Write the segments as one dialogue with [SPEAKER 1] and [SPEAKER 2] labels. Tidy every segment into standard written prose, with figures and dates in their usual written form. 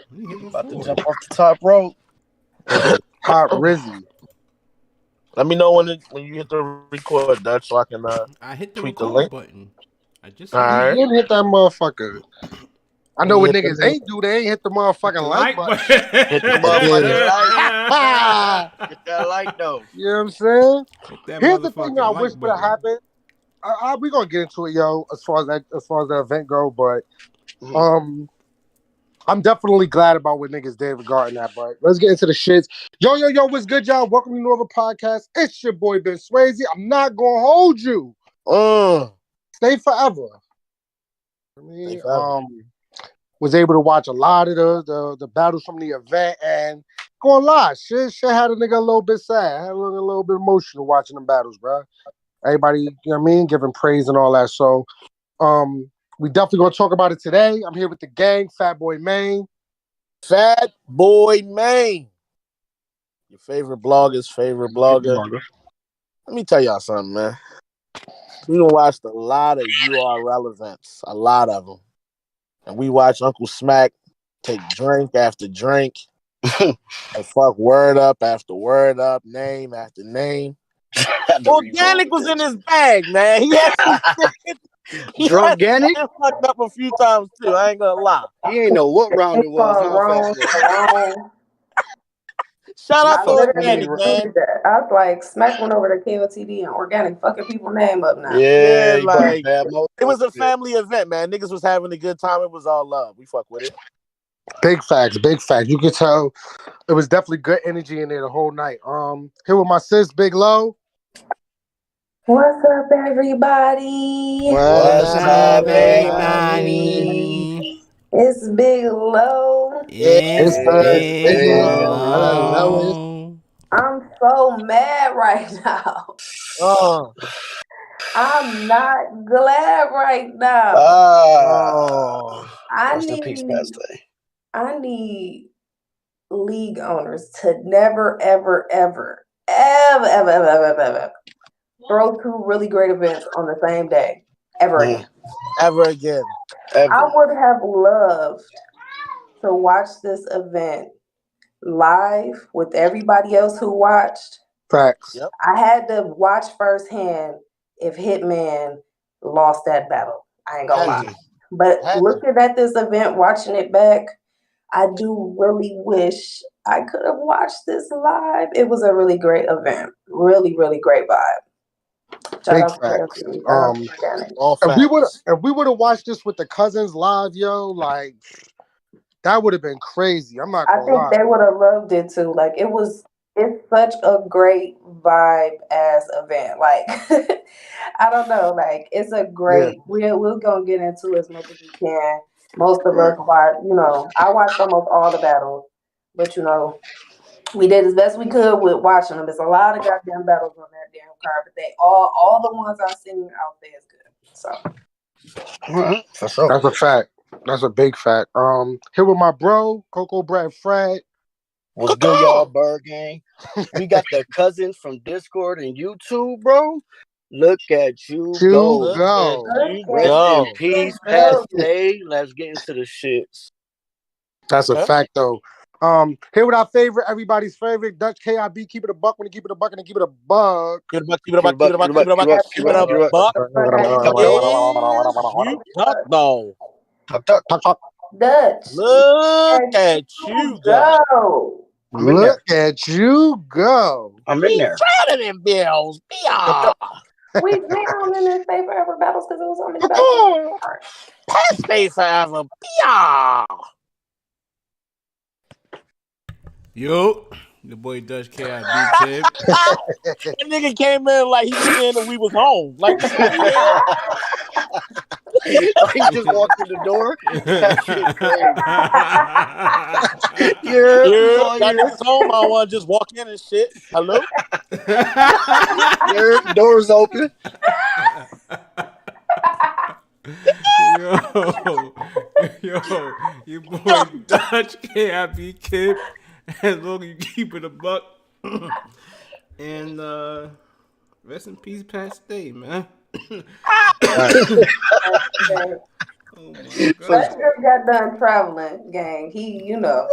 [SPEAKER 1] About to jump off the top rope.
[SPEAKER 2] Hot Rizzy.
[SPEAKER 3] Let me know when you hit the record, Dutch, so I can
[SPEAKER 4] I hit the
[SPEAKER 3] tweet the
[SPEAKER 4] record
[SPEAKER 3] link.
[SPEAKER 4] button. I just
[SPEAKER 3] All
[SPEAKER 2] You
[SPEAKER 3] right.
[SPEAKER 2] didn't hit that motherfucker. I know what
[SPEAKER 3] Hit the
[SPEAKER 2] niggas
[SPEAKER 3] link.
[SPEAKER 2] ain't do. They ain't hit the motherfucking like button.
[SPEAKER 1] Hit the motherfucking like. Hit that like though.
[SPEAKER 2] You know what I'm saying?
[SPEAKER 4] Hit that
[SPEAKER 2] Here's the thing that I
[SPEAKER 4] motherfucking
[SPEAKER 2] wish
[SPEAKER 4] like
[SPEAKER 2] would have
[SPEAKER 4] button.
[SPEAKER 2] happened. We gonna get into it, yo. As far as the event go, but I'm definitely glad about what niggas did regarding that. But let's get into the shits. Yo, what's good, y'all? Welcome to another podcast. It's your boy Ben Swayze. I'm not gonna hold you. Stay forever. I mean, was able to watch a lot of the battles from the event, and gonna lie, shit had a nigga a little bit sad, had a little bit emotional watching them battles, bro. Everybody, you know what I mean, giving praise and all that. So, we definitely gonna talk about it today. I'm here with the gang, Fat Boy Maine.
[SPEAKER 3] Fat Boy Maine. Your favorite blogger's favorite blogger. Let me tell y'all something, man. We watched a lot of URL events, a lot of them. And we watched Uncle Smack take drink after drink and fuck word up after word up, name after name. Organic was in his bag, man. He had some
[SPEAKER 1] Drunganic?
[SPEAKER 3] fucked up a few times too. I ain't gonna lie.
[SPEAKER 1] He ain't know what round it was.
[SPEAKER 5] Wrong.
[SPEAKER 3] Shout out to
[SPEAKER 5] Organic,
[SPEAKER 3] Organic, man.
[SPEAKER 5] I was like, Smack went over to Kotd and Organic fucking people name up now.
[SPEAKER 3] Yeah, like it was a family event, man. Niggas was having a good time. It was all love. We fuck with it.
[SPEAKER 2] Big facts. You could tell it was definitely good energy in there the whole night. Here with my sis, Big Low.
[SPEAKER 5] What's up, everybody?
[SPEAKER 4] What's up, everybody?
[SPEAKER 5] It's Big Low.
[SPEAKER 4] It's Big Low.
[SPEAKER 5] I'm so mad right now. I'm not glad right now. I need league owners to never, ever throw two really great events on the same day. Ever again. I would have loved to watch this event live with everybody else who watched.
[SPEAKER 2] Facts.
[SPEAKER 3] Yep.
[SPEAKER 5] I had to watch firsthand if Hitman lost that battle. I ain't gonna lie. But looking at this event, watching it back, I do really wish I could have watched this live. It was a really great event. Really, really great vibe.
[SPEAKER 2] Big facts. If we would have watched this with the cousins live, yo, like that would have been crazy. I'm not gonna lie.
[SPEAKER 5] I think they would have loved it too. Like it's such a great vibe ass event. Like I don't know, like it's a great we're gonna get into as much as we can. Most of us watch, I watched almost all the battles, but we did as best we could with watching them. There's a lot of goddamn battles on that damn card, but they all the ones I've seen out there is good. So
[SPEAKER 1] for sure.
[SPEAKER 2] That's a fact. That's a big fact. Here with my bro, Coco Brad Fred.
[SPEAKER 1] What's good, y'all, Bird Gang? We got the cousins from Discord and YouTube, bro. Look at you go. Rest in peace, past day. Let's get into the shits.
[SPEAKER 2] That's a fact, though. Here with our favorite, everybody's favorite, Dutch KIB. Keep it a buck when you keep it a buck and keep it a buck.
[SPEAKER 3] Keep it a buck.
[SPEAKER 5] Dutch.
[SPEAKER 3] Look at you go.
[SPEAKER 2] Look at you go.
[SPEAKER 1] I'm in there.
[SPEAKER 3] Proud of them bills.
[SPEAKER 5] We drowned in this Stay Forever battles because it was on these battles.
[SPEAKER 3] Past Stay Forever.
[SPEAKER 4] Yo, the boy Dutch KIB Tip.
[SPEAKER 3] That nigga came in like he was saying that we was home. Like,
[SPEAKER 1] he just walked in the door. That shit crazy.
[SPEAKER 3] That nigga's home. I want to just walk in and shit. Hello?
[SPEAKER 1] Doors open.
[SPEAKER 4] Yo, your boy Dutch KIB Kid. As long as you keep it a buck. And rest in peace, past day, man. Oh my god.
[SPEAKER 5] Let's just got done traveling, gang. He, he don't know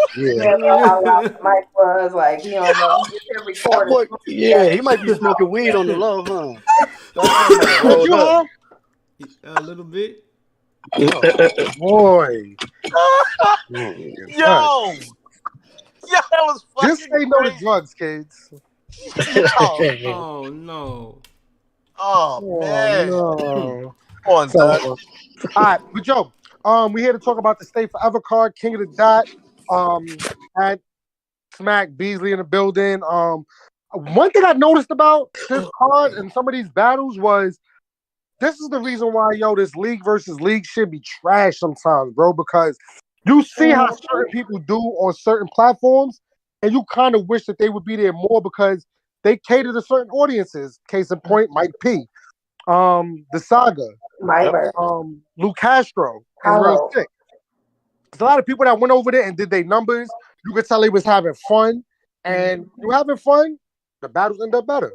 [SPEAKER 5] how loud the mic was. Like, he don't know. He just hit record.
[SPEAKER 1] Boy, yeah, he might be smoking weed on the low, huh? That boy might have rolled up.
[SPEAKER 4] A little bit.
[SPEAKER 2] Oh, boy.
[SPEAKER 3] Yo, that was fucking
[SPEAKER 2] just say no to drugs, kids.
[SPEAKER 4] Oh no.
[SPEAKER 3] Oh man.
[SPEAKER 2] No.
[SPEAKER 3] Come on, Doug.
[SPEAKER 2] All right, but yo, we're here to talk about the Stay Forever card, King of the Dot. At Smack Beasley in the building. One thing I noticed about this card and some of these battles was this is the reason why, this league versus league should be trash sometimes, bro, because you see how certain people do on certain platforms, and you kind of wish that they would be there more because they cater to certain audiences. Case in point, Mike P, the Saga, Luke Castro, and Real Sick. There's a lot of people that went over there and did their numbers. You could tell they was having fun, and you having fun, the battles end up better.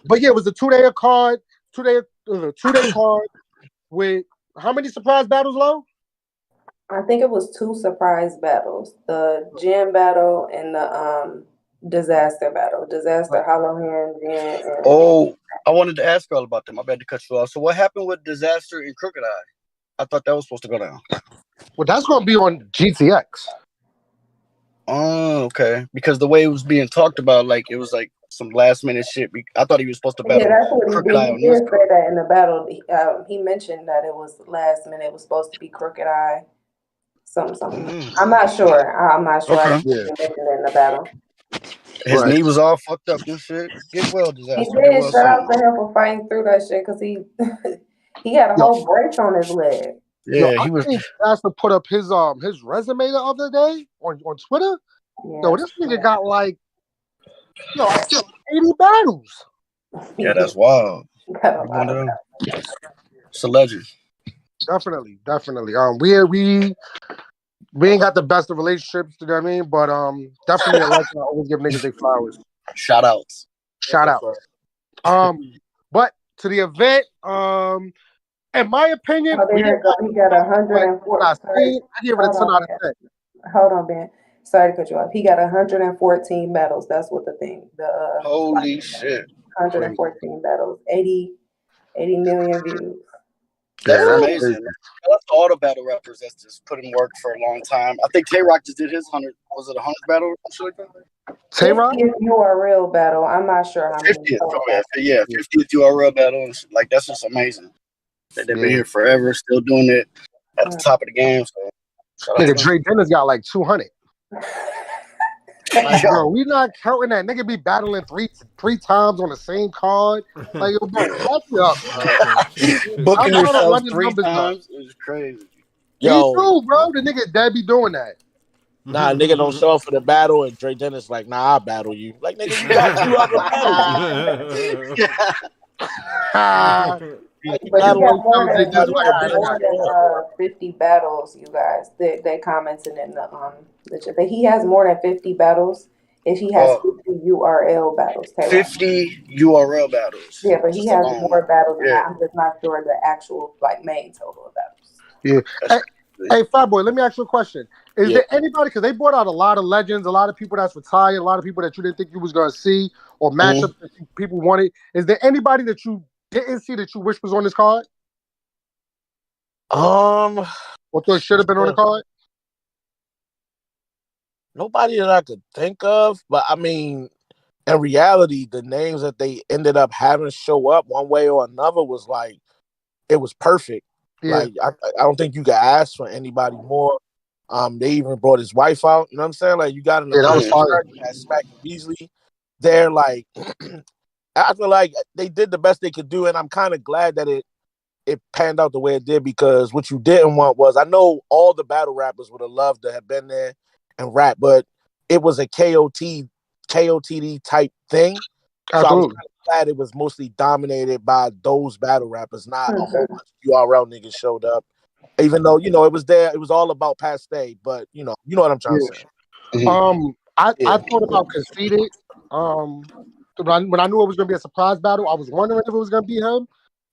[SPEAKER 2] But yeah, it was a 2-day card. It was a 2-day card with how many surprise battles, Lo?
[SPEAKER 5] I think it was 2 surprise battles: the Gym battle and the Disaster battle. Disaster, Hollow Hand, Gym.
[SPEAKER 1] Oh, I wanted to ask all about them. I bad to cut you off. So what happened with Disaster and Crooked Eye? I thought that was supposed to go down.
[SPEAKER 2] Well, that's going to be on GTX.
[SPEAKER 1] Oh, okay. Because the way it was being talked about, like it was like some last minute shit. I thought he was supposed to battle.
[SPEAKER 5] Yeah, that's what
[SPEAKER 1] Crooked Eye.
[SPEAKER 5] He did say that in the battle. He mentioned that it was last minute. It was supposed to be Crooked Eye. Something. I'm not sure.
[SPEAKER 1] Okay.
[SPEAKER 5] I mentioned it in the battle.
[SPEAKER 1] His knee was all fucked up and shit. Get well, Disaster.
[SPEAKER 5] He did. Shout out to him for fighting through that shit because he had a whole brace on his leg.
[SPEAKER 2] Yeah, he was. Asked to put up his resume the other day on Twitter. Yeah, this nigga got like 80 battles.
[SPEAKER 1] Yeah, that's wild. It's a legend.
[SPEAKER 2] Definitely. We ain't got the best of relationships, you know what I mean? But definitely a legend. I always give niggas their flowers.
[SPEAKER 1] Shout outs.
[SPEAKER 2] But to the event, in my opinion,
[SPEAKER 5] he got 104.
[SPEAKER 2] I give it a 10 out of 10.
[SPEAKER 5] Hold on, Ben. Sorry to cut you off. He got 114 battles. That's what the thing.
[SPEAKER 1] Holy shit.
[SPEAKER 5] 114 battles. 80 million views.
[SPEAKER 1] That's amazing. That's all the battle rappers that's just put in work for a long time. I think Tay-Rock just did his 100. Was it 100 battle or something like that?
[SPEAKER 2] Tay-Rock?
[SPEAKER 5] 50th URL battle. I'm not sure how many.
[SPEAKER 1] 50th URL battle. Like, that's just amazing. They've been here forever, still doing it at the top of the game. So,
[SPEAKER 2] nigga, Dre Dennis got like 200. Like, bro, we not counting that. Nigga be battling three times on the same card. Like, yo, bro, fuck you up, bro.
[SPEAKER 1] Booking yourself 3 times is crazy.
[SPEAKER 2] Yo, me too, bro. The nigga that be doing that.
[SPEAKER 3] Nah, nigga don't show up for the battle, and Dre Dennis like, nah, I'll battle you. Like, nigga, you got 2 other battles.
[SPEAKER 5] But he got more than 50 battles, you guys. They commented in the chat that he has more than 50 battles. If he has 50 URL battles,
[SPEAKER 1] 50 URL battles.
[SPEAKER 5] Yeah, but he has more battles than that. I'm just not sure the actual main total of battles.
[SPEAKER 2] Yeah. Hey, Fat Boy, let me ask you a question. Is there anybody, because they brought out a lot of legends, a lot of people that's retired, a lot of people that you didn't think you was going to see, or matchups that people wanted. Is there anybody that you didn't see that you wish was on this card? Or thought should have been on the card?
[SPEAKER 3] Nobody that I could think of, but I mean, in reality, the names that they ended up having show up one way or another was like, it was perfect. Yeah. Like, I don't think you could ask for anybody more. They even brought his wife out. You know what I'm saying? Like, you got an Smack Beasley there. Like, I feel like they did the best they could do, and I'm kind of glad that it panned out the way it did, because what you didn't want was, I know all the battle rappers would have loved to have been there and rap, but it was a KOTD type thing. So I was kind of glad it was mostly dominated by those battle rappers, not a whole bunch of URL niggas showed up. Even though, it was there, it was all about Paste, but you know what I'm trying to say.
[SPEAKER 2] I thought about Conceited. When I knew it was gonna be a surprise battle, I was wondering if it was gonna be him.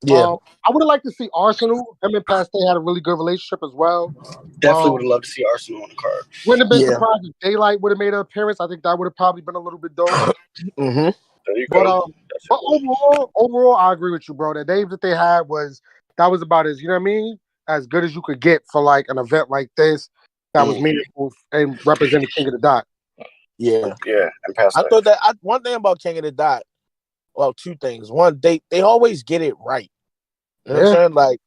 [SPEAKER 3] Yeah.
[SPEAKER 2] I would have liked to see Arsenal. Him and Pastor had a really good relationship as well.
[SPEAKER 1] Definitely would have loved to see Arsenal on the card.
[SPEAKER 2] Wouldn't have been surprised if Daylight would have made an appearance. I think that would have probably been a little bit dope.
[SPEAKER 3] Mm-hmm.
[SPEAKER 2] But overall, I agree with you, bro. The names that they had was about as, you know what I mean, as good as you could get for like an event like this that was meaningful and represented King of the Dot.
[SPEAKER 3] Yeah.
[SPEAKER 1] And Pastor.
[SPEAKER 3] I thought that one thing about King of the Dot. Well, two things. One, they always get it right. You know what I'm saying? Like,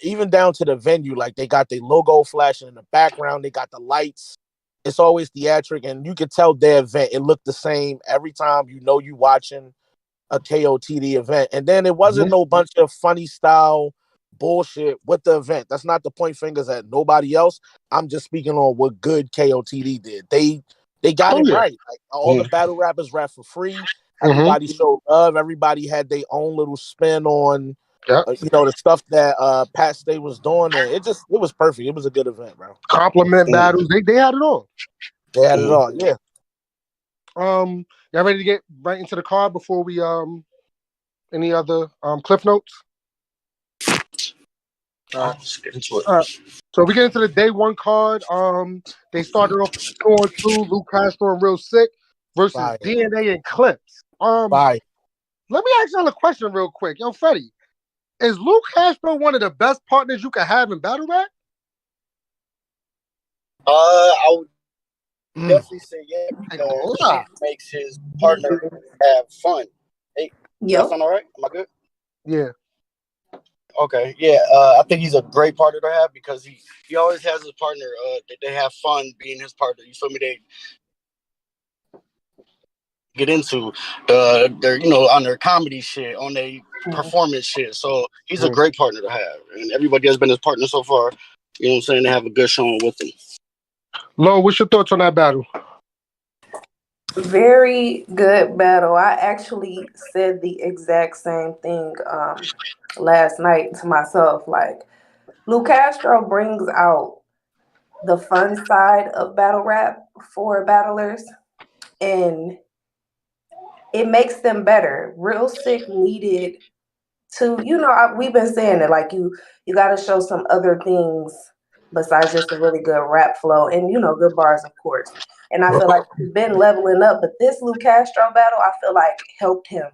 [SPEAKER 3] even down to the venue, like they got the logo flashing in the background, they got the lights. It's always theatric, and you could tell their event. It looked the same every time. You know, you watching a KOTD event, and then it wasn't no bunch of funny style bullshit with the event. That's not to point fingers at nobody else. I'm just speaking on what good KOTD did. They got it right. Like all the battle rappers rap for free. Everybody showed love. Everybody had their own little spin on, the stuff that Pat Stay was doing. And it was perfect. It was a good event, bro.
[SPEAKER 2] Compliment battles. They had it all.
[SPEAKER 3] They had it all. Yeah.
[SPEAKER 2] Y'all ready to get right into the card before we any other cliff notes? All right. So we get into the day one card. They started off 2-on-2, Luke Castro and Real Sick versus DNA and Clips. Let me ask y'all a question real quick. Yo, Freddie, is Luke Castro one of the best partners you could have in battle rap?
[SPEAKER 1] I would definitely say because he makes his partner have fun. Hey, that sound all right? Am I good?
[SPEAKER 2] Yeah.
[SPEAKER 1] Okay, yeah. I think he's a great partner to have because he always has his partner that they have fun being his partner. You feel me? They get into their on their comedy shit, on their performance shit. So he's a great partner to have, and everybody has been his partner so far. You know what I'm saying? They have a good showing with him.
[SPEAKER 2] Lo, what's your thoughts on that battle?
[SPEAKER 5] Very good battle. I actually said the exact same thing last night to myself. Like, Luke Castro brings out the fun side of battle rap for battlers, and it makes them better. Real Sick needed to, we've been saying it, like you got to show some other things besides just a really good rap flow and, good bars, of course. And I feel like he's been leveling up, but this Luke Castro battle, I feel like helped him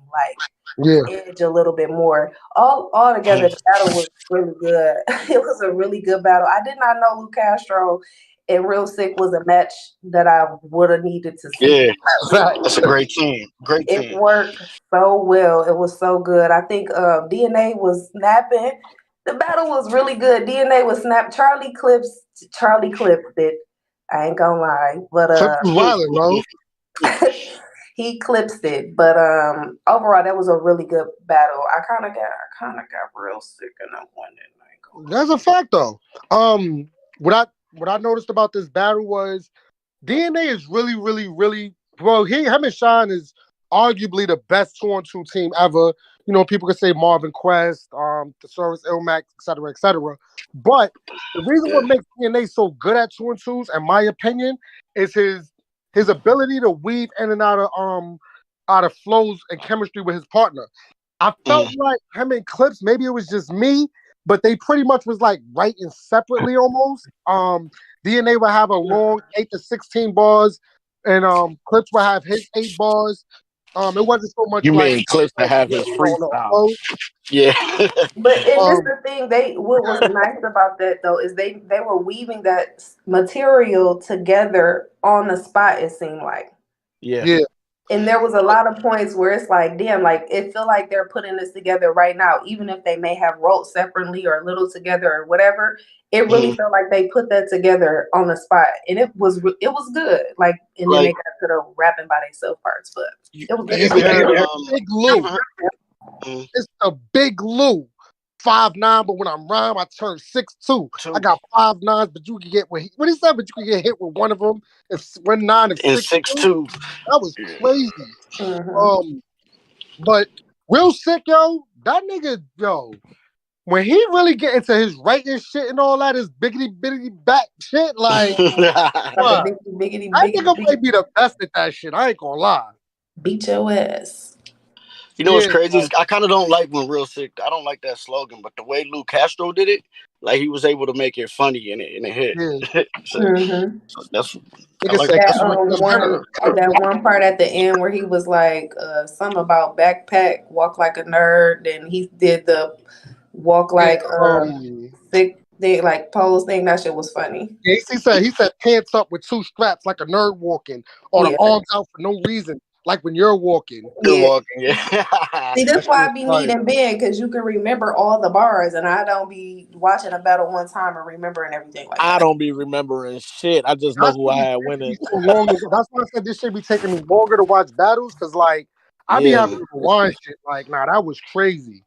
[SPEAKER 5] edge a little bit more. All together, the battle was really good. It was a really good battle. I did not know Luke Castro and Real Sick was a match that I would have needed to see.
[SPEAKER 1] Yeah, that's a great team. Great team.
[SPEAKER 5] It worked so well. It was so good. I think DNA was snapping. The battle was really good. DNA was snap. Charlie clipped it. I ain't gonna lie, but
[SPEAKER 2] violent, bro.
[SPEAKER 5] he clips it. But overall, that was a really good battle. I kind of got real sick in that one.
[SPEAKER 2] That's a fact, though. What I noticed about this battle was DNA is really, really, really, bro. Him and Sean is arguably the best 2-on-2 team ever. People can say Marvin Quest, the Service Ilmac, et cetera. But the reason what makes DNA so good at 2-on-2s, in my opinion, is his ability to weave in and out of flows and chemistry with his partner. I felt like him and Clips, maybe it was just me, but they pretty much was like writing separately almost. DNA would have a long 8 to 16 bars, and Clips would have his 8 bars. It wasn't so much.
[SPEAKER 3] You mean Clips to have his freestyle?
[SPEAKER 1] Yeah.
[SPEAKER 5] But this the thing. What was nice about that though is they were weaving that material together on the spot. It seemed like.
[SPEAKER 3] Yeah.
[SPEAKER 5] And there was a lot of points where it's like, damn, like it feel like they're putting this together right now, even if they may have wrote separately or a little together or whatever. It really felt like they put that together on the spot, and it was good. Like, and then they got to the rapping by themselves parts, but it was good.
[SPEAKER 2] Big Lou. It's a Big Lou. 5'9", but when I'm rhyme, I turn 6'2". I got 5 nines, but you can get what he said, but you can get hit with one of them. If 1 9 and 6'2". That was crazy. But Real Sick, yo, that nigga, yo, when he really get into his writing shit and all that, his biggity bitty back shit, like, that nigga might be the best at that shit. I ain't gonna lie.
[SPEAKER 5] Beat your ass.
[SPEAKER 1] You know what's crazy? I kind of don't like when Real Sick. I don't like that slogan, but the way Lou Castro did it, like he was able to make it funny and it hit.
[SPEAKER 2] Yeah.
[SPEAKER 1] so that's
[SPEAKER 5] that one part at the end where he was like something about backpack, walk like a nerd, and he did the walk like sick thing, like pose thing. That shit was funny.
[SPEAKER 2] Yeah, he said pants up with 2 straps like a nerd walking, or the arms out for no reason, like when you're walking.
[SPEAKER 5] See, that's why I be needing Ben, because you can remember all the bars, and I don't be watching a battle one time and remembering everything like that.
[SPEAKER 3] I don't be remembering shit. I just know who I had winning.
[SPEAKER 2] So long. That's why I said this shit be taking me longer to watch battles, because like I be having to rewind shit. Like, that was crazy.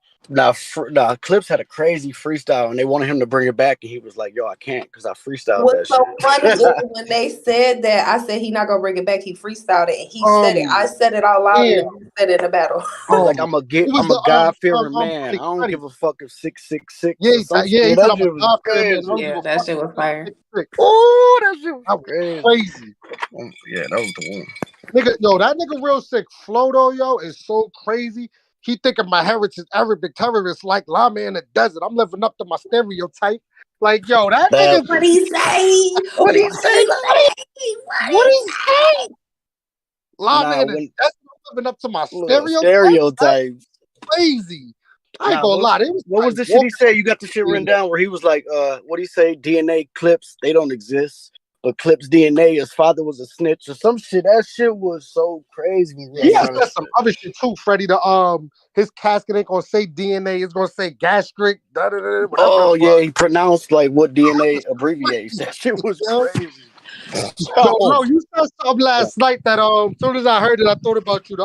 [SPEAKER 1] Clips had a crazy freestyle, and they wanted him to bring it back, and he was like, "Yo, I can't because I freestyled
[SPEAKER 5] that shit." What's so funny
[SPEAKER 1] is
[SPEAKER 5] when they said that, I said he not gonna bring it back. He freestyled it, and he said it. I said it out loud, and he said it in the battle.
[SPEAKER 1] Like I'm a God-fearing man. I don't give a fuck if 666.
[SPEAKER 2] Yeah, he said I'm a God-fearing man.
[SPEAKER 5] Yeah, that shit was fire.
[SPEAKER 1] Oh, that shit was crazy. Yeah, that was the one.
[SPEAKER 2] Nigga, that nigga Real Sick flow though, yo, is so crazy. He thinking my heritage Arabic terrorist like llama in the desert. I'm living up to my stereotype. Like, yo, that nigga.
[SPEAKER 5] What he say?
[SPEAKER 1] What he say?
[SPEAKER 2] What he say? Llama in the desert. I'm living up to my
[SPEAKER 1] stereotypes.
[SPEAKER 2] Crazy. I ain't gonna lie.
[SPEAKER 1] What was the shit he said? You got the shit written down where he was like, what do he say? DNA clips, they don't exist. But Clip's DNA, his father was a snitch or some shit. That shit was so crazy.
[SPEAKER 2] Yeah, that's some other shit too, Freddie. His casket ain't gonna say DNA, it's gonna say gastric.
[SPEAKER 1] He pronounced like what DNA abbreviates. That shit was crazy.
[SPEAKER 2] No, you said something last night that as soon as I heard it, I thought about you.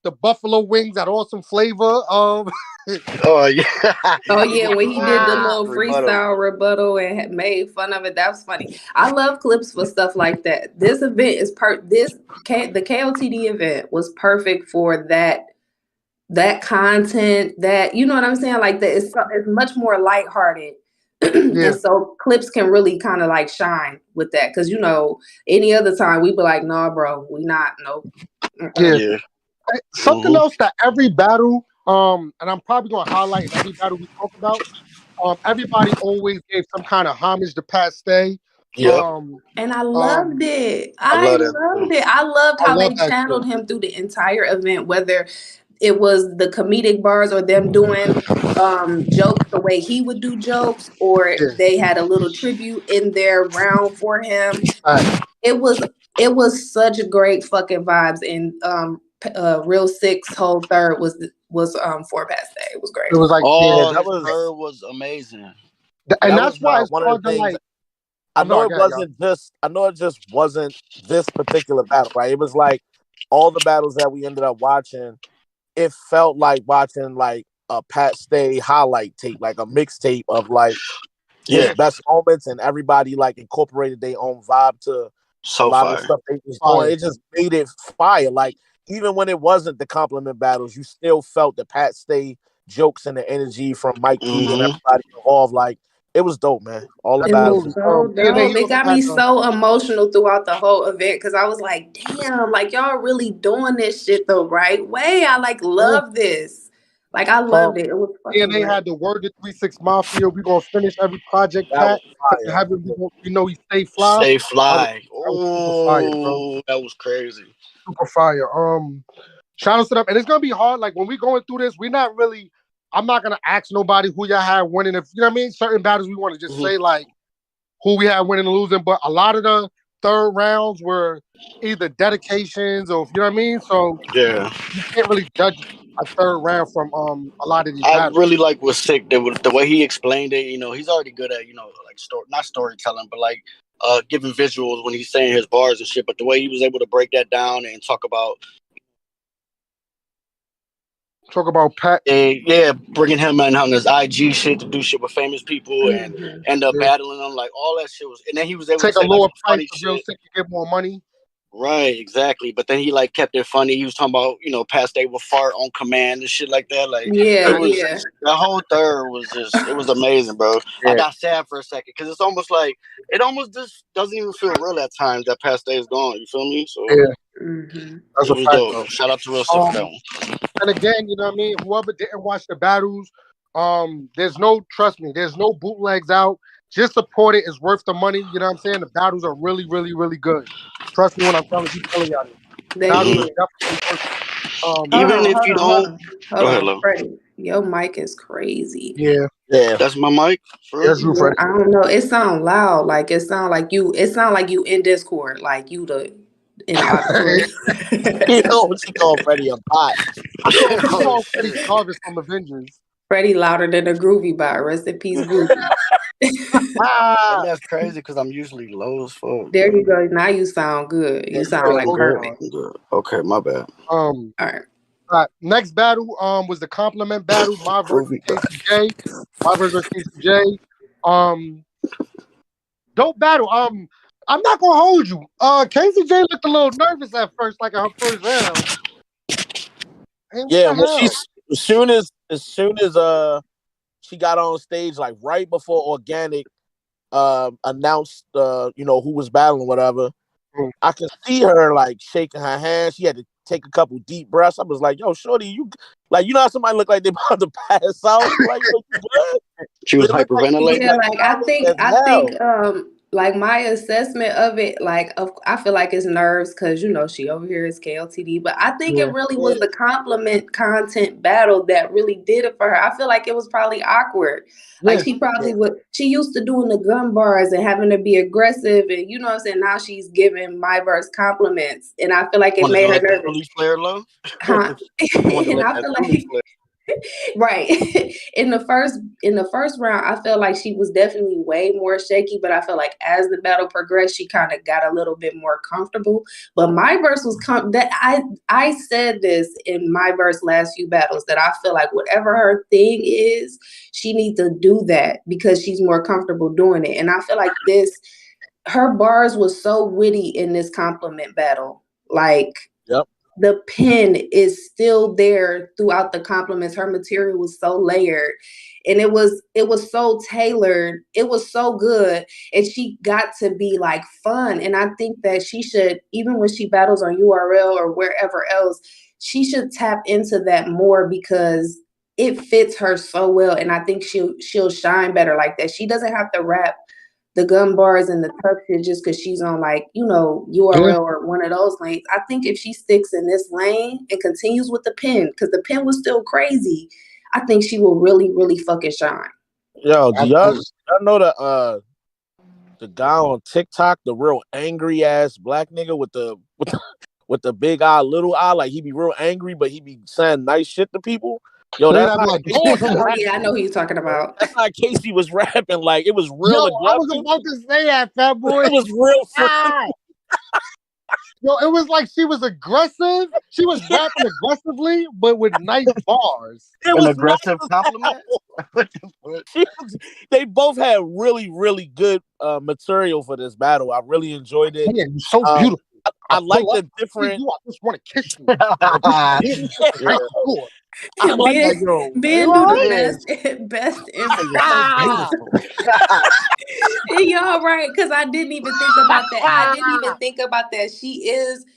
[SPEAKER 2] The buffalo wings, that awesome flavor.
[SPEAKER 1] Oh yeah,
[SPEAKER 5] when he did the little freestyle rebuttal and made fun of it, that was funny. I love clips for stuff like that. This event is the KOTD event was perfect for that content. That, you know what I'm saying? Like that, it's much more lighthearted. And so clips can really kind of like shine with that, because any other time we'd be like, nah, bro, we not, nope.
[SPEAKER 2] Yeah. Something else that every battle, and I'm probably gonna highlight in every battle we talk about. Everybody always gave some kind of homage to Pat Stay.
[SPEAKER 5] And I loved it. I loved it. I loved how they channeled him through the entire event, whether it was the comedic bars or them doing jokes the way he would do jokes, or they had a little tribute in their round for him. It was such great fucking vibes, and Real Sick's whole third was for Pat Stay. It was great.
[SPEAKER 2] It was like
[SPEAKER 1] third was amazing,
[SPEAKER 2] and that's why it's hard to like.
[SPEAKER 3] I know it just wasn't this particular battle, right? It was like all the battles that we ended up watching. It felt like watching like a Pat Stay highlight tape, like a mixtape of like his best moments, and everybody like incorporated their own vibe to a lot of the stuff they was doing. It just made it fire. Like even when it wasn't the compliment battles, you still felt the Pat Stay jokes and the energy from Mike P and everybody involved. Like it was dope, man. All the battles.
[SPEAKER 5] So dope. It got me so emotional throughout the whole event, because I was like, damn, like y'all really doing this shit the right way. I like love this. Like I loved it. It was fucking
[SPEAKER 2] and they had the word to 3-6 Mafia. We're gonna finish every project Pat. We stay fly.
[SPEAKER 1] Stay fly. That was crazy.
[SPEAKER 2] Super fire. Shout out to them. And it's gonna be hard. Like when we going through this, I'm not gonna ask nobody who y'all had winning. If you know what I mean, certain battles we want to just say like who we had winning and losing. But a lot of the third rounds were either dedications or you know what I mean. So you can't really judge a third round from a lot of these battles.
[SPEAKER 1] I really like what's sick. The way he explained it. He's already good at like not storytelling, but like giving visuals when he's saying his bars and shit. But the way he was able to break that down and talk about
[SPEAKER 2] Pat.
[SPEAKER 1] Bringing him in on his IG shit to do shit with famous people and end up battling them. Like all that shit was, and then he was able
[SPEAKER 2] to
[SPEAKER 1] take a
[SPEAKER 2] lower price for Real Sick to get more money.
[SPEAKER 1] Right, exactly. But then he like kept it funny. He was talking about Pat Stay would fart on command and shit like that. Like the whole third was it was amazing, bro. I got sad for a second because it's almost like it almost just doesn't even feel real at times that Pat Stay is gone. You feel me? So
[SPEAKER 2] That's
[SPEAKER 1] it was dope. Shout out to Real Sick for that one.
[SPEAKER 2] And again, you know what I mean? Whoever didn't watch the battles, trust me, there's no bootlegs out. Just support it. It's worth the money. You know what I'm saying? The battles are really, really, really good. Trust me when I'm telling y'all this. Battles are definitely worth it.
[SPEAKER 1] Even if you don't,
[SPEAKER 5] hold on, Freddie. Your mic is crazy.
[SPEAKER 2] Yeah.
[SPEAKER 1] That's my mic.
[SPEAKER 2] That's you, Freddie.
[SPEAKER 5] I don't know. It sounds loud. Like it sound like you in Discord. Like you in the auditorium.
[SPEAKER 3] You know what you call Freddie a bot.
[SPEAKER 2] I call Freddie Jarvis from Avengers.
[SPEAKER 5] Freddie louder than a Groovy bot. Rest in peace, Groovy.
[SPEAKER 1] And that's crazy because I'm usually low as fuck.
[SPEAKER 5] There you go. Now you sound good. You sound like perfect.
[SPEAKER 1] Okay, my bad.
[SPEAKER 5] All right.
[SPEAKER 2] Next battle was the compliment battle. My versus KCJ. My versus KCJ. Dope battle. I'm not gonna hold you. KCJ looked a little nervous at first, like in her first round.
[SPEAKER 3] Yeah, when as soon as she got on stage, like right before Organic announced who was battling, whatever. I could see her like shaking her hand. She had to take a couple deep breaths. I was like, "Yo, shorty, you know how somebody look like they about to pass out?" Like, you good?
[SPEAKER 1] She was hyperventilating.
[SPEAKER 5] Yeah, like I think like my assessment of it, like I feel like it's nerves because she over here is KOTD, but I think it really was the compliment content battle that really did it for her. I feel like it was probably awkward. Like she probably she used to doing the gun bars and having to be aggressive, and you know what I'm saying. Now she's giving my verse compliments, and I feel like it made her nervous.
[SPEAKER 1] Police player love.
[SPEAKER 5] And I feel like. Right. In the first round, I felt like she was definitely way more shaky, but I felt like as the battle progressed, she kind of got a little bit more comfortable. But my verse was I said this in my verse last few battles that I feel like whatever her thing is, she needs to do that because she's more comfortable doing it. And I feel like her bars was so witty in this compliment battle. Like, the pen is still there throughout the compliments. Her material was so layered and it was so tailored. It was so good. And she got to be like fun. And I think that she should, even when she battles on URL or wherever else, she should tap into that more because it fits her so well. And I think she'll shine better like that. She doesn't have to rap the gun bars and the tough shit just because she's on URL or one of those lanes. I think if she sticks in this lane and continues with the pen, because the pen was still crazy, I think she will really, really fucking shine.
[SPEAKER 3] Yo, do y'all know the guy on TikTok, the real angry ass black nigga with the big eye, little eye, like he be real angry, but he be saying nice shit to people. Yo, that's
[SPEAKER 5] I know who you're talking about.
[SPEAKER 3] That's how Casey was rapping. Like it was real aggressive.
[SPEAKER 2] I was about to say that, fat boy.
[SPEAKER 3] It was real funny.
[SPEAKER 2] Yo, it was like she was aggressive. She was rapping aggressively, but with nice bars.
[SPEAKER 1] It was an aggressive compliment.
[SPEAKER 3] They both had really, really good material for this battle. I really enjoyed it.
[SPEAKER 2] Yeah, you're so beautiful.
[SPEAKER 3] I like the different.
[SPEAKER 2] I just want to kiss you.
[SPEAKER 5] Ben do the best Y'all right, because I didn't even think about that. I didn't even think about that.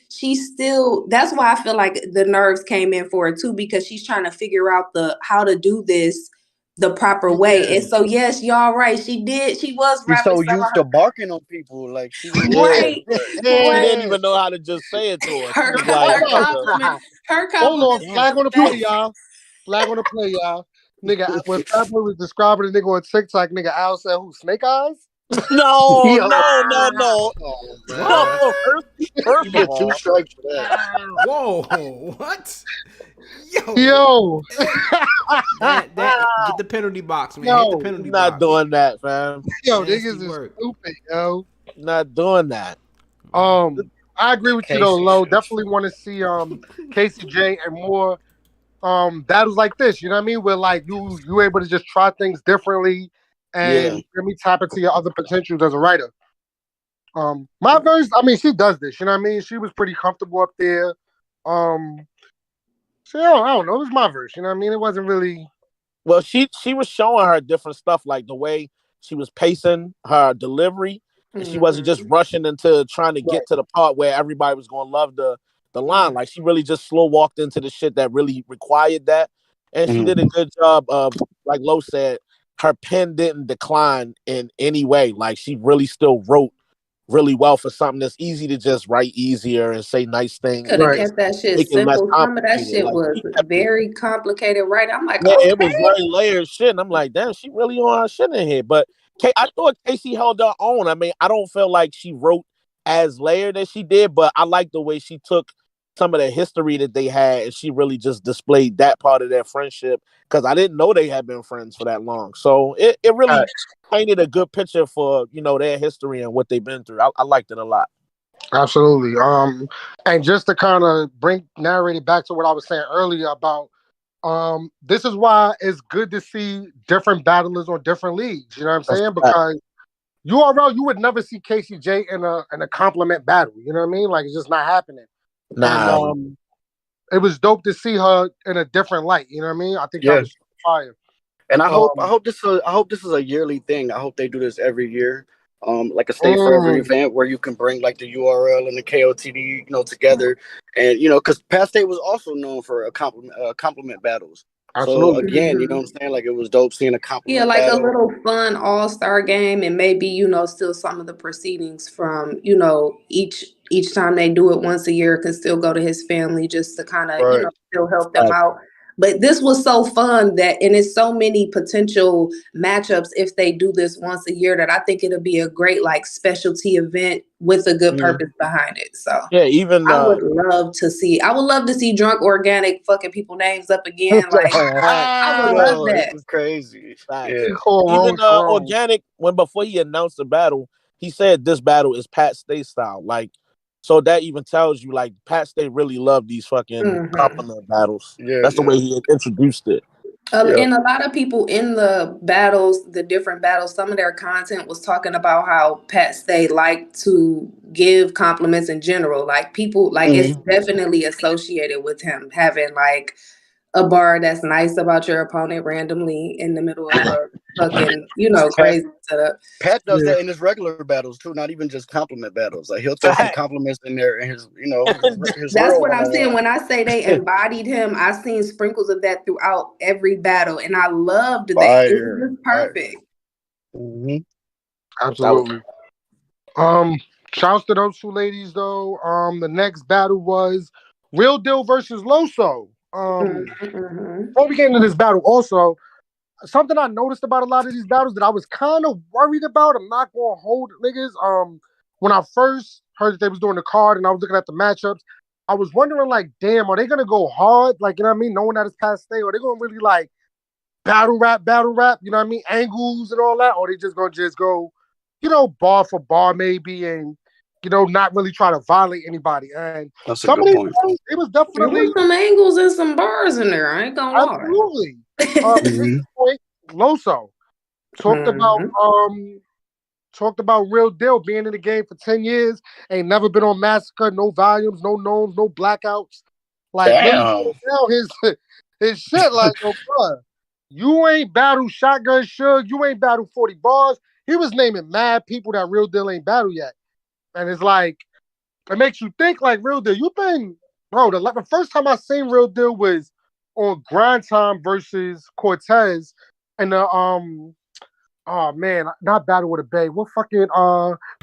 [SPEAKER 5] She's still. That's why I feel like the nerves came in for her too, because she's trying to figure out how to do this the proper way. And so yes, y'all right. She was rapping.
[SPEAKER 1] So used to barking on people, like she was
[SPEAKER 5] right.
[SPEAKER 3] She didn't even know how to just say it to her.
[SPEAKER 5] Her compliment.
[SPEAKER 2] Hold on, flag on the play, y'all. Flag on the play, y'all. Nigga, when Fat Boy was describing the nigga on TikTok, nigga Al said, "Who? Snake Eyes?"
[SPEAKER 3] No.
[SPEAKER 1] First of all, 2 strikes for that.
[SPEAKER 4] Whoa, what?
[SPEAKER 2] Yo.
[SPEAKER 4] Get the penalty box, man. Hit the penalty box.
[SPEAKER 3] Not doing that, fam.
[SPEAKER 2] Yo, niggas is stupid, yo.
[SPEAKER 3] Not doing that.
[SPEAKER 2] I agree with you though, Lo. Definitely want to see KCJ and more battles like this. You know what I mean? Where like you able to just try things differently and let me tap into your other potentials as a writer. My verse, I mean, she does this. You know what I mean? She was pretty comfortable up there. So I don't know. It was my verse. You know what I mean? It wasn't really.
[SPEAKER 3] Well, she was showing her different stuff, like the way she was pacing her delivery, and she wasn't just rushing into trying to get to the part where everybody was going to love the the line. Like she really just slow walked into the shit that really required that, and she did a good job of, like Lo said, her pen didn't decline in any way. Like she really still wrote really well for something that's easy to just write easier and say nice things.
[SPEAKER 5] Could have kept that shit
[SPEAKER 3] Make it less
[SPEAKER 5] simple. Some of that
[SPEAKER 3] complicated.
[SPEAKER 5] shit
[SPEAKER 3] Like
[SPEAKER 5] was very complicated, right? I'm like,
[SPEAKER 3] yeah,
[SPEAKER 5] okay.
[SPEAKER 3] it was very layered shit. And I'm like, damn, she really on her shit in here. But I thought Casey held her own. I mean, I don't feel like she wrote as layered as she did, but I like the way she took some of the history that they had and she really just displayed that part of their friendship, because I didn't know they had been friends for that long. So it really painted a good picture for, their history and what they've been through. I liked it a lot.
[SPEAKER 2] Absolutely. And just to kind of narrate it back to what I was saying earlier about this is why it's good to see different battlers on different leagues. You know what I'm saying? Because URL, you would never see Casey J in a compliment battle. You know what I mean? Like it's just not happening.
[SPEAKER 3] Nah.
[SPEAKER 2] And it was dope to see her in a different light. You know what I mean? I think that was fire.
[SPEAKER 1] And I hope this is a yearly thing. I hope they do this every year. Like a Stay Forever event where you can bring like the URL and the KOTD, together, and because Pat State was also known for compliment battles.
[SPEAKER 2] Absolutely.
[SPEAKER 1] So again, you know what I'm saying? Like it was dope seeing a compliment
[SPEAKER 5] like
[SPEAKER 1] battle.
[SPEAKER 5] a little fun all-star game, and maybe still some of the proceedings from each time they do it once a year can still go to his family just to kind of still help them out. But this was so fun and it's so many potential matchups if they do this once a year that I think it'll be a great like specialty event with a good purpose behind it. So
[SPEAKER 3] yeah, even
[SPEAKER 5] I would love to see Drunk Organic fucking people names up again. Like I would love that.
[SPEAKER 1] This is crazy. Yeah.
[SPEAKER 3] Even Organic, before he announced the battle, he said this battle is Pat State style. Like, so that even tells you, like, Pat State really loved these fucking compliment battles. Yeah, that's the way he introduced it.
[SPEAKER 5] And a lot of people in the different battles, some of their content was talking about how Pat Stay liked to give compliments in general. Like people, like it's definitely associated with him having like a bar that's nice about your opponent randomly in the middle of a fucking, crazy setup.
[SPEAKER 1] Pat does that in his regular battles too, not even just compliment battles. Like he'll throw some compliments in there in his, his
[SPEAKER 5] That's what I'm saying. When I say they embodied him, I've seen sprinkles of that throughout every battle, and I loved that. It was just perfect.
[SPEAKER 2] Absolutely. Shouts to those two ladies though. The next battle was Real Deal versus Loso. Before we get into this battle, also something I noticed about a lot of these battles that I was kind of worried about. I'm not going to hold niggas. When I first heard that they was doing the card and I was looking at the matchups, I was wondering like, damn, are they gonna go hard? Like, you know what I mean? Knowing that it's Pat State, are they gonna really like battle rap? You know what I mean? Angles and all that, or they just gonna go, bar for bar maybe, and not really try to violate anybody. And
[SPEAKER 1] that's a good point.
[SPEAKER 2] It was definitely
[SPEAKER 5] some angles and some bars in there. I ain't gonna lie.
[SPEAKER 2] Absolutely. Point, Loso talked about Real Deal being in the game for 10 years, ain't never been on Massacre, no volumes, no knowns, no blackouts. Like his shit, like, bro, you ain't battled Shotgun Suge, you ain't battled 40 bars. He was naming mad people that Real Deal ain't battled yet. And it's like, it makes you think like Real Deal. You've been, bro, the first time I seen Real Deal was on Grind Time versus Cortez and the oh man, not Battle with a Bay. What fucking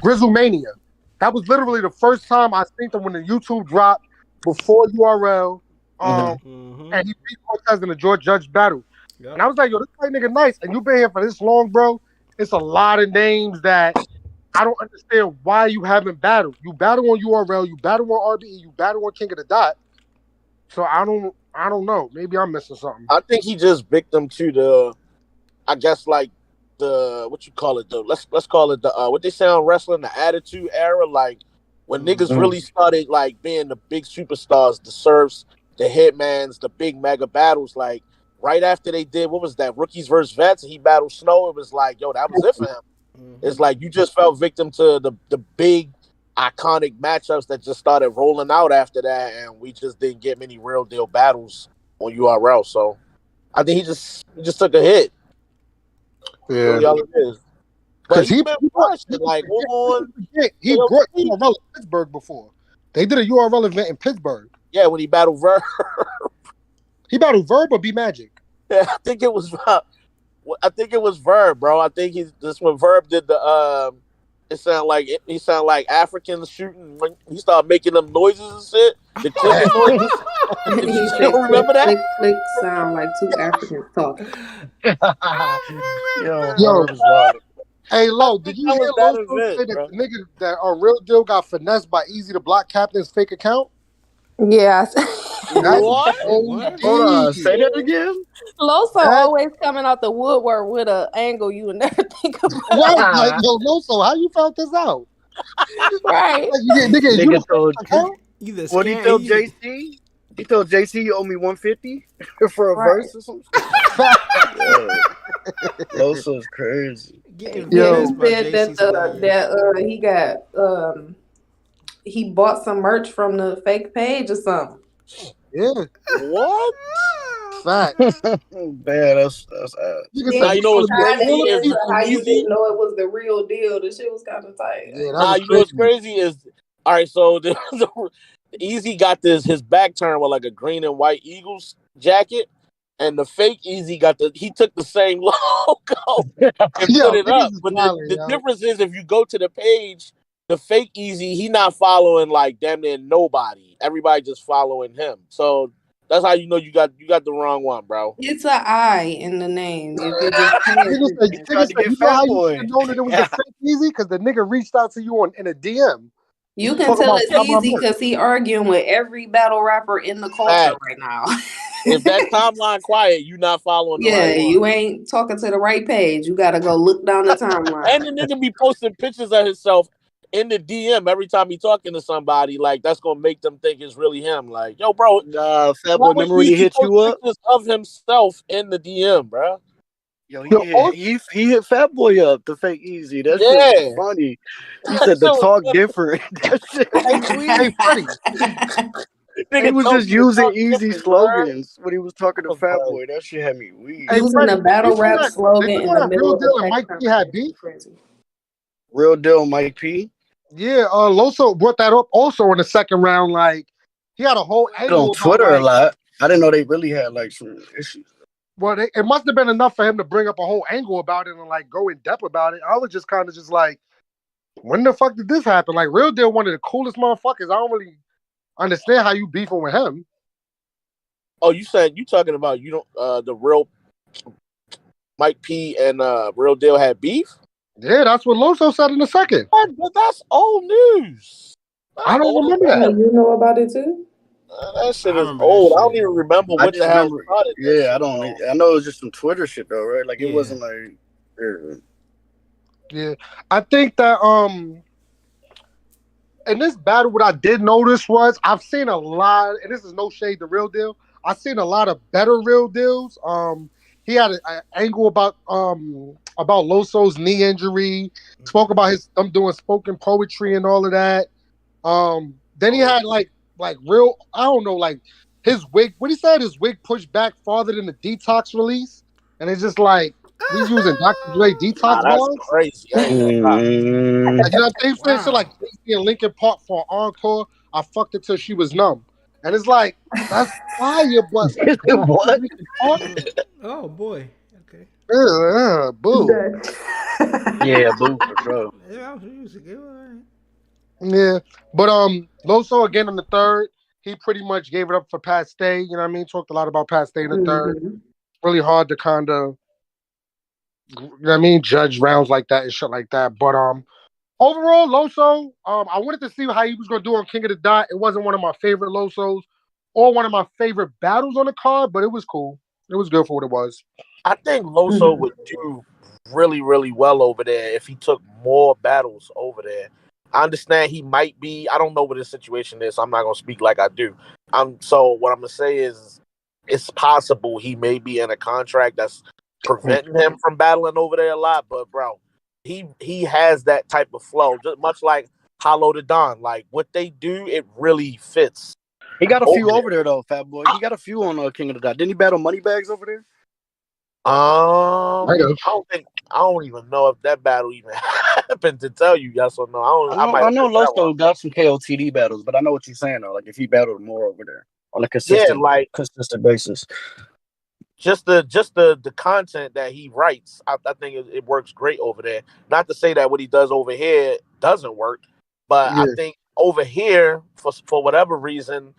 [SPEAKER 2] Grizzlemania. That was literally the first time I seen them when the YouTube dropped before URL. And he beat Cortez in the George Judge battle. Yep. And I was like, yo, this white nigga nice. And you been here for this long, bro. It's a lot of names that I don't understand why you haven't battled. You battle on URL, you battle on RBE, you battle on King of the Dot. So I don't know. Maybe I'm missing something.
[SPEAKER 3] I think he just victim to the, I guess like the what you call it though. Let's call it the what they say on wrestling, the attitude era. Like when niggas really started like being the big superstars, the Surfs, the Hitmans, the big mega battles. Like right after they did what was that Rookies versus Vets, and he battled Snow. It was like, yo, that was it for him. It's like you just fell victim to the big iconic matchups that just started rolling out after that, and we just didn't get many Real Deal battles on URL. So I think he just took a hit.
[SPEAKER 2] Yeah,
[SPEAKER 3] really all it is. But he been pushing like on.
[SPEAKER 2] He brought URL to Pittsburgh before. They did a URL event in Pittsburgh.
[SPEAKER 3] Yeah, when he battled Verb.
[SPEAKER 2] He battled Verb or B Magic?
[SPEAKER 3] Yeah, I think it was Verb, bro. I think this when Verb did the it sounded like Africans shooting when he started making them noises and shit. The clicking noises.
[SPEAKER 5] He
[SPEAKER 3] You
[SPEAKER 5] said,
[SPEAKER 3] don't
[SPEAKER 5] click,
[SPEAKER 3] remember that?
[SPEAKER 5] click, click, sound like two Africans talking.
[SPEAKER 1] Yo,
[SPEAKER 2] Yo,
[SPEAKER 1] Verb is wild.
[SPEAKER 2] hey,
[SPEAKER 3] I
[SPEAKER 2] Lo, did
[SPEAKER 3] think
[SPEAKER 2] you
[SPEAKER 3] that
[SPEAKER 2] hear
[SPEAKER 3] was that
[SPEAKER 2] Loso
[SPEAKER 3] event,
[SPEAKER 2] say that
[SPEAKER 3] bro.
[SPEAKER 2] the nigga that on Real Deal got finessed by Easy to block Captain's fake account?
[SPEAKER 5] Yeah.
[SPEAKER 2] That's
[SPEAKER 3] What?
[SPEAKER 4] Wait, what?
[SPEAKER 1] Hold on,
[SPEAKER 2] OD.
[SPEAKER 1] say that again.
[SPEAKER 5] Loso
[SPEAKER 2] That,
[SPEAKER 5] always coming out the woodwork with an angle you would never think about.
[SPEAKER 2] right, like, yo, Loso, how you found this out?
[SPEAKER 5] Right.
[SPEAKER 2] Like, nigga, is you
[SPEAKER 1] Nigga
[SPEAKER 2] the
[SPEAKER 1] told
[SPEAKER 2] fake account?
[SPEAKER 4] Either
[SPEAKER 1] what he
[SPEAKER 4] scared.
[SPEAKER 1] told JC? He told JC you owe me 150 for a
[SPEAKER 5] Right.
[SPEAKER 1] verse or something. Yo, Loso's crazy.
[SPEAKER 4] Getting
[SPEAKER 5] Then he
[SPEAKER 2] Yo,
[SPEAKER 4] finessed by
[SPEAKER 5] said that
[SPEAKER 4] JC's hilarious.
[SPEAKER 5] he got he bought some merch from the fake page or something.
[SPEAKER 2] yeah,
[SPEAKER 3] What?
[SPEAKER 2] fact.
[SPEAKER 1] Man, that's ass.
[SPEAKER 2] Nigga
[SPEAKER 5] Then
[SPEAKER 2] said
[SPEAKER 3] Now
[SPEAKER 2] he
[SPEAKER 3] you know what's
[SPEAKER 2] calling me
[SPEAKER 5] tied it
[SPEAKER 3] crazy
[SPEAKER 2] all the
[SPEAKER 3] is
[SPEAKER 5] into
[SPEAKER 2] people
[SPEAKER 5] how you
[SPEAKER 2] easy.
[SPEAKER 5] didn't know it was the real deal. The shit was kind of tight.
[SPEAKER 2] Yeah, that
[SPEAKER 3] Nah,
[SPEAKER 2] was
[SPEAKER 3] you know what's
[SPEAKER 2] crazy.
[SPEAKER 3] crazy is all right. So the Easy got his back turned with like a green and white Eagles jacket, and the fake Easy he took the same logo and
[SPEAKER 2] Yo,
[SPEAKER 3] put it
[SPEAKER 2] niggas
[SPEAKER 3] up.
[SPEAKER 2] is
[SPEAKER 3] But
[SPEAKER 2] wildin',
[SPEAKER 3] the
[SPEAKER 2] yo.
[SPEAKER 3] difference is if you go to the page, the fake Easy, he not following like damn near nobody. Everybody just following him. So that's how you know you got the wrong one, bro.
[SPEAKER 5] It's an I in the name. If you just pay
[SPEAKER 1] He
[SPEAKER 5] attention,
[SPEAKER 1] tried to get
[SPEAKER 2] You know
[SPEAKER 1] Fat
[SPEAKER 2] how you should
[SPEAKER 1] Boy.
[SPEAKER 2] have known that it was the fake Easy? Because the nigga reached out to you in a DM.
[SPEAKER 5] you can
[SPEAKER 2] Talking
[SPEAKER 5] tell
[SPEAKER 2] about
[SPEAKER 5] it's
[SPEAKER 2] buy my
[SPEAKER 5] easy
[SPEAKER 2] merch.
[SPEAKER 5] because he arguing with every battle rapper in the culture
[SPEAKER 3] Fact.
[SPEAKER 5] right now.
[SPEAKER 3] If that timeline quiet, you not following the
[SPEAKER 5] Yeah,
[SPEAKER 3] right one.
[SPEAKER 5] you ain't talking to the right page. You gotta go look down the
[SPEAKER 3] And
[SPEAKER 5] timeline.
[SPEAKER 3] the nigga be posting pictures of himself in the DM every time he talking to somebody. Like that's gonna make them think it's really him. Like, yo, bro,
[SPEAKER 1] Nah, Fat
[SPEAKER 3] why
[SPEAKER 1] Boy,
[SPEAKER 3] would
[SPEAKER 1] remember when he
[SPEAKER 3] Easy
[SPEAKER 1] hit
[SPEAKER 3] post
[SPEAKER 1] you up?
[SPEAKER 3] pictures of himself in the DM, bro?
[SPEAKER 1] Yo,
[SPEAKER 2] Yo, also,
[SPEAKER 1] he hit Fat Boy up the fake Easy. That shit was
[SPEAKER 3] Yeah,
[SPEAKER 1] funny. He
[SPEAKER 3] that
[SPEAKER 1] said the
[SPEAKER 3] shit was
[SPEAKER 1] talk
[SPEAKER 3] funny.
[SPEAKER 1] different. That shit
[SPEAKER 2] hey,
[SPEAKER 1] made me weak.
[SPEAKER 2] Freddie.
[SPEAKER 1] He
[SPEAKER 3] Nigga
[SPEAKER 1] was
[SPEAKER 3] told
[SPEAKER 1] just
[SPEAKER 3] me to
[SPEAKER 1] using
[SPEAKER 3] talk
[SPEAKER 1] Easy
[SPEAKER 3] different, bro.
[SPEAKER 1] slogans when he was talking to
[SPEAKER 3] I was
[SPEAKER 1] Fat
[SPEAKER 3] like,
[SPEAKER 1] Boy. That shit had me weak.
[SPEAKER 2] Hey,
[SPEAKER 5] Using
[SPEAKER 2] Freddie,
[SPEAKER 5] a battle rap
[SPEAKER 2] did
[SPEAKER 5] slogan
[SPEAKER 2] you
[SPEAKER 5] in
[SPEAKER 2] know
[SPEAKER 5] the
[SPEAKER 2] that
[SPEAKER 5] middle
[SPEAKER 2] Real
[SPEAKER 5] of a
[SPEAKER 2] Deal and
[SPEAKER 5] text
[SPEAKER 2] Mike P had
[SPEAKER 5] conversation
[SPEAKER 2] beef?
[SPEAKER 5] is crazy.
[SPEAKER 1] Real deal, Mike P.
[SPEAKER 2] Yeah, Loso brought that up also in the second round. Like, he had a whole
[SPEAKER 1] On
[SPEAKER 2] angle about,
[SPEAKER 1] Twitter a
[SPEAKER 2] like,
[SPEAKER 1] lot. I didn't know they really had like some issues.
[SPEAKER 2] well, it must have been enough for him to bring up a whole angle about it and, like, go in depth about it. I was just kind of just like, when the fuck did this happen? Like, Real Deal, one of the coolest motherfuckers. I don't really understand how you beefing with him.
[SPEAKER 3] oh, you said you talking about you don't the real Mike P and Real Deal had beef?
[SPEAKER 2] Yeah, that's what Loso said in the second.
[SPEAKER 3] What? But that's old news.
[SPEAKER 2] I
[SPEAKER 3] That's
[SPEAKER 2] don't
[SPEAKER 3] old as
[SPEAKER 2] remember
[SPEAKER 5] Oh,
[SPEAKER 2] that.
[SPEAKER 3] hell.
[SPEAKER 5] you know about it too?
[SPEAKER 3] That shit
[SPEAKER 4] I
[SPEAKER 3] is
[SPEAKER 4] remember that
[SPEAKER 3] old. I don't
[SPEAKER 4] shit.
[SPEAKER 3] even remember
[SPEAKER 1] I
[SPEAKER 3] what
[SPEAKER 1] just
[SPEAKER 3] the hell
[SPEAKER 1] remember.
[SPEAKER 3] started that
[SPEAKER 1] Yeah, I
[SPEAKER 3] shit,
[SPEAKER 1] don't.
[SPEAKER 3] bro.
[SPEAKER 1] I know it was just some Twitter shit though, right? Like it
[SPEAKER 4] Yeah.
[SPEAKER 1] wasn't like.
[SPEAKER 2] Yeah, I think that in this battle, what I did notice was I've seen a lot, and this is no shade to Real Deal. I've seen a lot of better Real Deals. He had an angle about Loso's knee injury. Spoke about them doing spoken poetry and all of that. Then he had like real, I don't know, like his wig. What he said, his wig pushed back farther than the Detox release, and it's just like he's using Dr. Dre
[SPEAKER 3] Nah,
[SPEAKER 2] Detox
[SPEAKER 3] that's
[SPEAKER 2] bars.
[SPEAKER 3] crazy. I ain't gonna lie.
[SPEAKER 2] Like, you know what I'm saying? So like
[SPEAKER 4] Wow.
[SPEAKER 2] Jay-Z and Linkin Park for an encore, I fucked it till she was numb. And it's like, that's fire, but Jay-Z and
[SPEAKER 1] What?
[SPEAKER 2] Linkin Park,
[SPEAKER 4] Oh boy. Okay.
[SPEAKER 2] boo.
[SPEAKER 1] Yeah, boo for sure.
[SPEAKER 4] Yeah, music. All right.
[SPEAKER 2] Yeah. But Loso again in the third, he pretty much gave it up for Pat Stay. You know what I mean? Talked a lot about Pat Stay in the third.
[SPEAKER 5] Mhm.
[SPEAKER 2] Really hard to kind of, you know what I mean, judge rounds like that and shit like that. But overall, Loso, I wanted to see how he was going to do on King of the Dot. It wasn't one of my favorite Losos or one of my favorite battles on the card, but it was cool. It was good for what it was.
[SPEAKER 3] I think Loso
[SPEAKER 5] Mhm.
[SPEAKER 3] would do really, really well over there if he took more battles over there. I understand he might be. I don't know what his situation is. So I'm not gonna speak like I do. So what I'm gonna say is, it's possible he may be in a contract that's preventing him from battling over there a lot. But bro, he has that type of flow, just much like Hollow to Don. Like what they do, it really fits
[SPEAKER 1] He got a
[SPEAKER 3] over
[SPEAKER 1] few
[SPEAKER 3] there.
[SPEAKER 1] over there though, Fat Boy. He got a few on King of the Dot. Didn't he battle Moneybags over there?
[SPEAKER 3] I don't even know if that battle even happened to tell you yes or no.
[SPEAKER 1] I know Loso got some KOTD battles, but I know what you're saying though. Like if he battled more over there on a consistent basis.
[SPEAKER 3] Just the content that he writes, I think it works great over there. Not to say that what he does over here doesn't work, but I think over here, for whatever reason,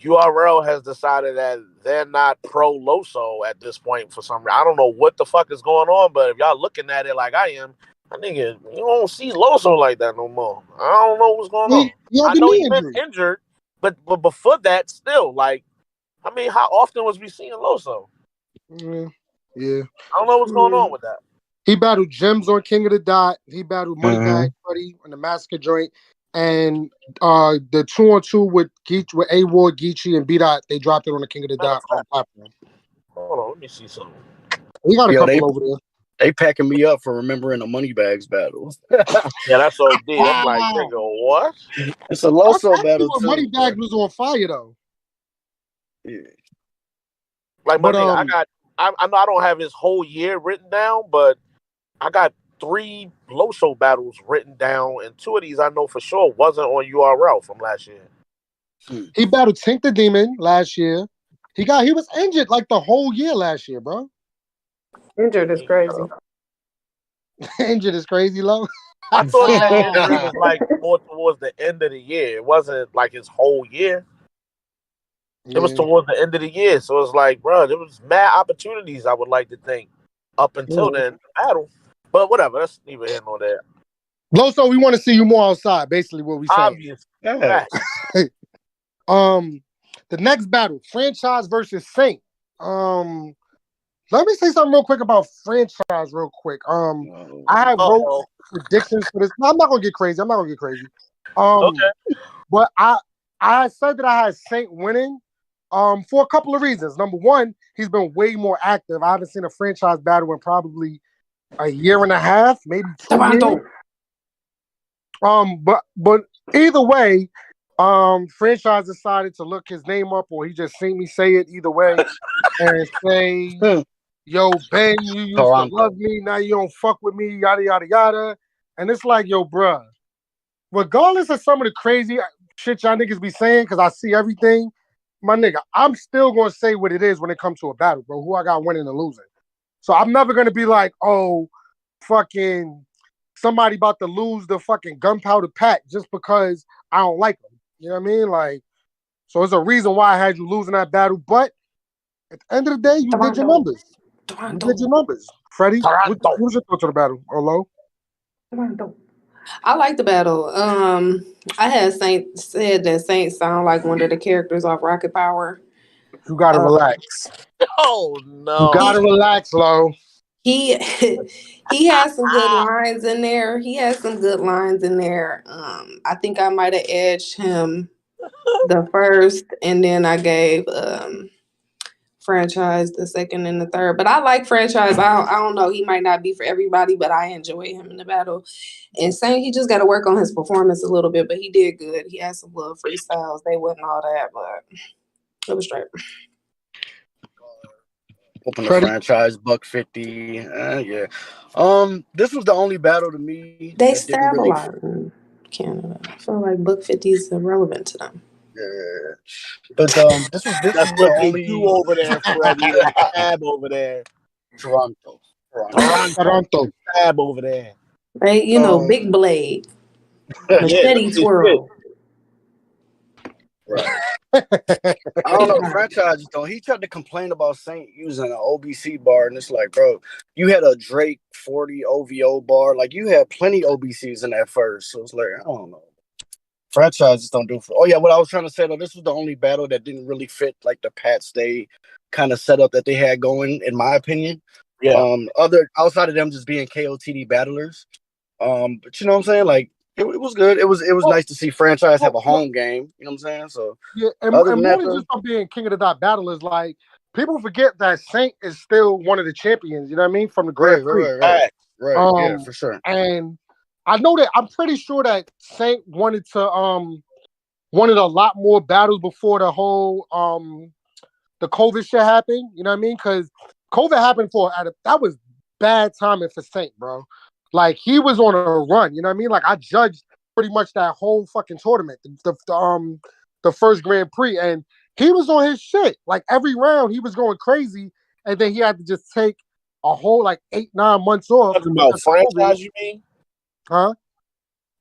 [SPEAKER 3] URL has decided that they're not pro Loso at this point for some reason. I don't know what the fuck is going on, but if y'all looking at it like I am, I think you don't see Loso like that no more. I don't know what's going on. I know he's been injured, but before that, still, like, I mean, how often was we seeing Loso?
[SPEAKER 2] Yeah.
[SPEAKER 3] I don't know what's going on with that.
[SPEAKER 2] He battled Gems on King of the Dot. He battled Moneybag Buddy on the Massacre joint. And the 2-on-2 with A-Ward, Geechee, and B-Dot, they dropped it on the King of the Dot platform.
[SPEAKER 3] Hold on, let me see something.
[SPEAKER 2] We got a couple over there.
[SPEAKER 1] They packing me up for remembering the Moneybags battles.
[SPEAKER 3] Yeah, that's OD. I'm like, nigga, what?
[SPEAKER 1] It's a Loso battle too.
[SPEAKER 2] Moneybags was on fire though.
[SPEAKER 1] Yeah.
[SPEAKER 3] Like my nigga, I know I don't have his whole year written down, but I got 3 Loso battles written down, and 2 of these I know for sure wasn't on URL from last year.
[SPEAKER 2] He battled Tink the Demon last year. He was injured like the whole year last year, bro.
[SPEAKER 5] Injured is crazy.
[SPEAKER 2] Injured is crazy, low.
[SPEAKER 3] I thought that injury was like more towards the end of the year. It wasn't like his whole year. It was towards the end of the year, so it's like, bro, there was mad opportunities. I would like to think up until then battle, but whatever. That's neither here nor there.
[SPEAKER 2] Loso, we want to see you more outside. Basically, what we say.
[SPEAKER 3] Obvious. Yeah.
[SPEAKER 2] The next battle, Franchise versus Saint. Let me say something real quick about Franchise, real quick. I have wrote predictions for this. No, I'm not gonna get crazy. Okay. But I said that I had Saint winning. For a couple of reasons. Number one, he's been way more active. I haven't seen a Franchise battle in probably a year and a half, maybe 2 years. But either way, Franchise decided to look his name up, or he just seen me say it either way, and say, "Yo, Ben, you used to love me, now you don't fuck with me, yada yada yada." And it's like, yo, bruh, regardless of some of the crazy shit y'all niggas be saying, because I see everything. My nigga, I'm still going to say what it is when it comes to a battle, bro, who I got winning and losing. So I'm never going to be like, oh, fucking somebody about to lose the fucking gunpowder pack just because I don't like them. You know what I mean? Like, so there's a reason why I had you losing that battle. But at the end of the day, you did your numbers. You did your numbers. Freddie, what was your thoughts on the battle? Hello?
[SPEAKER 5] I like the battle. I had Saint said that Saint sound like one of the characters off Rocket Power.
[SPEAKER 2] You gotta relax.
[SPEAKER 3] Oh no!
[SPEAKER 2] You gotta relax, Lo.
[SPEAKER 5] He has some good lines in there. I think I might have edged him the first, and then I gave Franchise the second and the third. But I like Franchise. I don't know. He might not be for everybody, but I enjoy him in the battle. And Saint, he just got to work on his performance a little bit, but he did good. He had some little freestyles. They wasn't all that, but it was straight.
[SPEAKER 1] Open the Franchise, $150. Yeah. This was the only battle to me.
[SPEAKER 5] They stab a lot in Canada. I feel like $150 is irrelevant to them.
[SPEAKER 1] Yeah. But this was
[SPEAKER 3] the only you over there, Freddie. Stab over there.
[SPEAKER 1] Toronto.
[SPEAKER 3] Stab over there.
[SPEAKER 5] Right, big blade. Machete twirl.
[SPEAKER 1] Right. I don't know. Franchise though, he tried to complain about Saint using an OBC bar, and it's like, bro, you had a Drake 40 OVO bar, like you had plenty OBCs in that first. So it's like, I don't know. Franchises don't do. Oh yeah, what I was trying to say though, this was the only battle that didn't really fit like the Pat Stay kind of setup that they had going, in my opinion.
[SPEAKER 3] Yeah.
[SPEAKER 1] Other outside of them just being KOTD battlers. But you know what I'm saying, like. It was good. It was nice to see Franchise have a home game. You know what I'm saying? So
[SPEAKER 2] yeah, and more than just being King of the Dot battlers, like people forget that Saint is still one of the champions. You know what I mean? From the Grand Prix.
[SPEAKER 1] Right. Yeah, for sure.
[SPEAKER 2] And I know that I'm pretty sure that Saint wanted a lot more battles before the whole the COVID shit happened. You know what I mean? Because COVID happened that was bad timing for Saint, bro. Like he was on a run, you know what I mean? Like I judged pretty much that whole fucking tournament, the first Grand Prix, and he was on his shit. Like every round, he was going crazy, and then he had to just take a whole like 8-9 months off.
[SPEAKER 3] Talking about franchise, you mean?
[SPEAKER 2] Huh?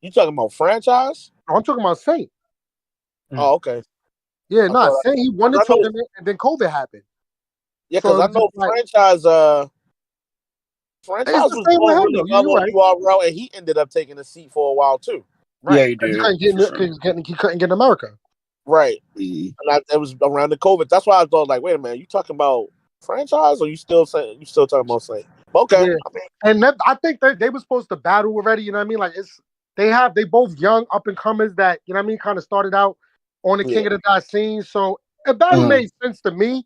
[SPEAKER 3] You talking about franchise?
[SPEAKER 2] Oh, I'm talking about Saint.
[SPEAKER 3] Oh, okay.
[SPEAKER 2] Yeah, Saint he won the tournament, and then COVID happened.
[SPEAKER 3] Yeah, because I know franchise. Franchise was doing really well on URL, and he ended up taking a seat for a while too.
[SPEAKER 2] Right.
[SPEAKER 1] Yeah, he did.
[SPEAKER 2] He couldn't get in America.
[SPEAKER 3] Right. And it was around the COVID. That's why I thought, like, wait a minute, you talking about franchise, or you still talking about Saint? Okay.
[SPEAKER 2] Yeah. And I think they were supposed to battle already. You know what I mean? Like they both young up and comers that, you know what I mean, kind of started out on the King of the Dot scene. So a battle made sense to me.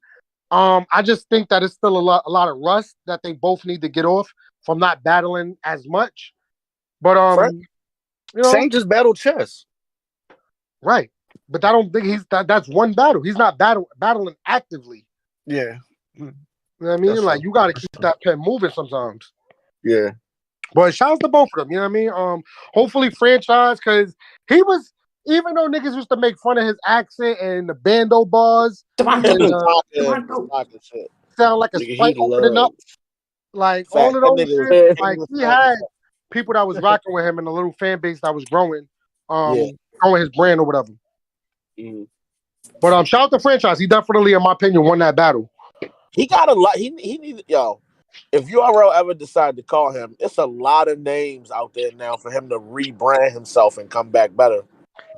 [SPEAKER 2] I just think that it's still a lot of rust that they both need to get off from not battling as much. But you know,
[SPEAKER 1] Saint just battled chess.
[SPEAKER 2] Right. But I don't think that's one battle. He's not battling actively.
[SPEAKER 1] Yeah.
[SPEAKER 2] You know what I mean? That's like, you got to keep that pen moving sometimes.
[SPEAKER 1] Yeah.
[SPEAKER 2] But shout out to both of them. You know what I mean? Hopefully franchise, because he was, even though niggas used to make fun of his accent and the bando bars, and, sound like a Sprite opening up. Like, all of those shit, like, he had people that was rocking with him and a little fan base that was growing his brand or whatever. But shout out to franchise. He definitely, in my opinion, won that battle.
[SPEAKER 3] He got a lot. He needed, if URL ever decide to call him, it's a lot of names out there now for him to rebrand himself and come back better.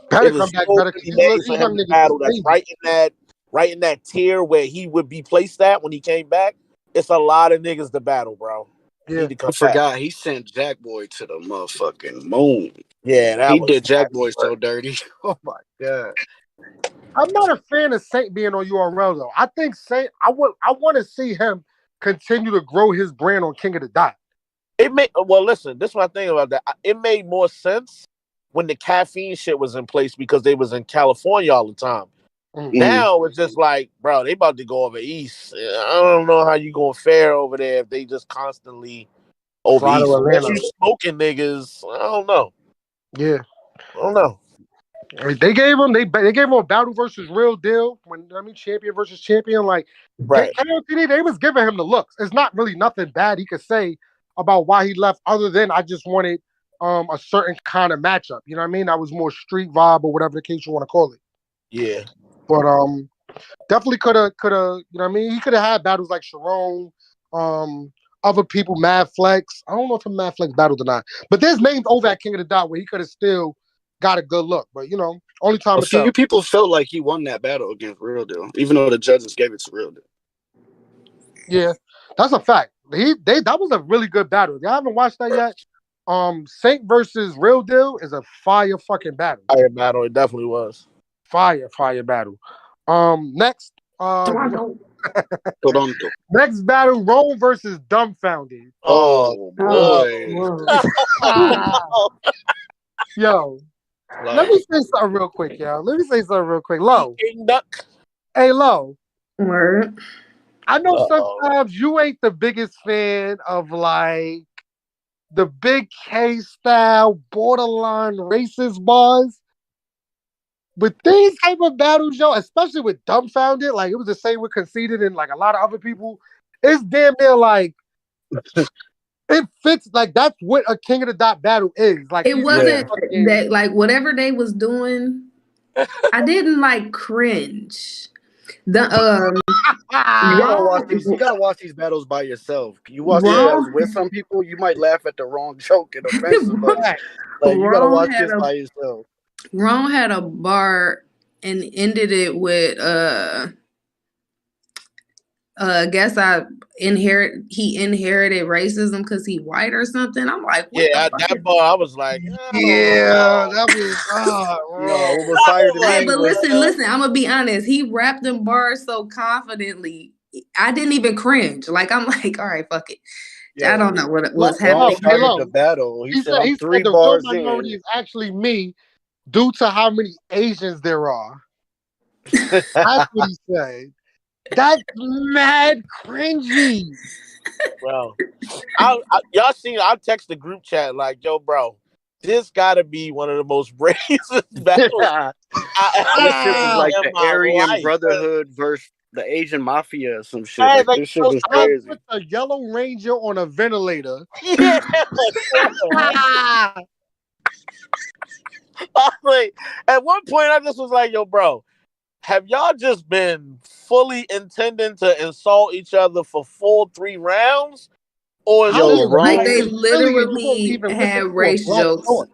[SPEAKER 2] Better come back better.
[SPEAKER 3] Names for him to battle that's right in that tier where he would be placed at when he came back. It's a lot of niggas to battle, bro.
[SPEAKER 2] Yeah,
[SPEAKER 1] I forgot he sent Jack Boy to the motherfucking moon.
[SPEAKER 3] Yeah,
[SPEAKER 1] he did Jack Boy so dirty. Oh my god.
[SPEAKER 2] I'm not a fan of Saint being on URL though. I think Saint, I want to see him continue to grow his brand on King of the Dot.
[SPEAKER 3] Listen, this is my thing about that. It made more sense when the caffeine shit was in place because they was in California all the time. Now it's just like, bro, they about to go over east. I don't know how you gonna fare over there if they just constantly over east. Unless you smoking niggas, I don't know.
[SPEAKER 2] Yeah,
[SPEAKER 3] I don't know.
[SPEAKER 2] They gave him a battle versus Real Deal champion versus champion. Like,
[SPEAKER 3] right?
[SPEAKER 2] Kotd, they was giving him the looks. It's not really nothing bad he could say about why he left, other than I just wanted a certain kind of matchup. You know what I mean? That was more street vibe or whatever the case you want to call it.
[SPEAKER 3] Yeah.
[SPEAKER 2] But definitely could have, you know what I mean? He could have had battles like Sharon, other people, Mad Flex. I don't know if a Mad Flex battled or not. But there's names over at King of the Dot where he could have still got a good look. But, you know, only time
[SPEAKER 1] a few people felt like he won that battle against Real Deal, even though the judges gave it to Real Deal.
[SPEAKER 2] Yeah, that's a fact. That was a really good battle. If y'all haven't watched that yet, Saint versus Real Deal is a fire fucking battle.
[SPEAKER 3] Fire battle, it definitely was.
[SPEAKER 2] Fire battle. Next, next battle, Rome versus Dumbfounded.
[SPEAKER 1] Oh boy.
[SPEAKER 2] Yo, let me say something real quick, y'all. Lo. Hey, Lo.
[SPEAKER 5] Word.
[SPEAKER 2] I know sometimes you ain't the biggest fan of like the big K style borderline racist bars. With these type of battles, yo, especially with Dumbfounded, like it was the same with Conceited and like a lot of other people, it's damn near like it fits. Like that's what a King of the Dot battle is. Like
[SPEAKER 5] it wasn't that like whatever they was doing. I didn't like cringe. You
[SPEAKER 1] gotta watch these battles by yourself. You watch these battles with some people, you might laugh at the wrong joke and offensive. Like you gotta watch this by yourself.
[SPEAKER 5] Ron had a bar and ended it with I guess he inherited racism because he white or something. I'm like,
[SPEAKER 3] that bar, I was like,
[SPEAKER 2] that was
[SPEAKER 1] it was fire to me.
[SPEAKER 5] But listen, I'm gonna be honest. He rapped them bars so confidently, I didn't even cringe. Like I'm like, all right, fuck it. I don't know what was happening.
[SPEAKER 1] The battle. He said I'm 3 bars
[SPEAKER 2] the minority is actually me, due to how many Asians there are. That's what he said. That's mad cringy.
[SPEAKER 3] Bro. Y'all seen, I'll text the group chat like, yo, bro, this gotta be one of the most racist battles I ever
[SPEAKER 1] That shit was
[SPEAKER 3] seen
[SPEAKER 1] like
[SPEAKER 3] in
[SPEAKER 1] the
[SPEAKER 3] my
[SPEAKER 1] Aryan
[SPEAKER 3] life.
[SPEAKER 1] Brotherhood versus the Asian Mafia or some shit.
[SPEAKER 3] Hey,
[SPEAKER 1] Like
[SPEAKER 3] like,
[SPEAKER 1] this shit was
[SPEAKER 2] I
[SPEAKER 1] crazy.
[SPEAKER 2] put a Yellow Ranger on a ventilator.
[SPEAKER 3] yeah. Like, at one point, I just was like, yo, bro, have y'all just been fully intending to insult each other for full 3 rounds? Or is
[SPEAKER 2] How
[SPEAKER 3] this
[SPEAKER 2] is
[SPEAKER 5] Like
[SPEAKER 2] Rome
[SPEAKER 5] they
[SPEAKER 2] in Philly and you don't
[SPEAKER 5] literally
[SPEAKER 2] even listen
[SPEAKER 5] had
[SPEAKER 2] to a
[SPEAKER 5] race
[SPEAKER 2] black
[SPEAKER 5] jokes
[SPEAKER 2] joint?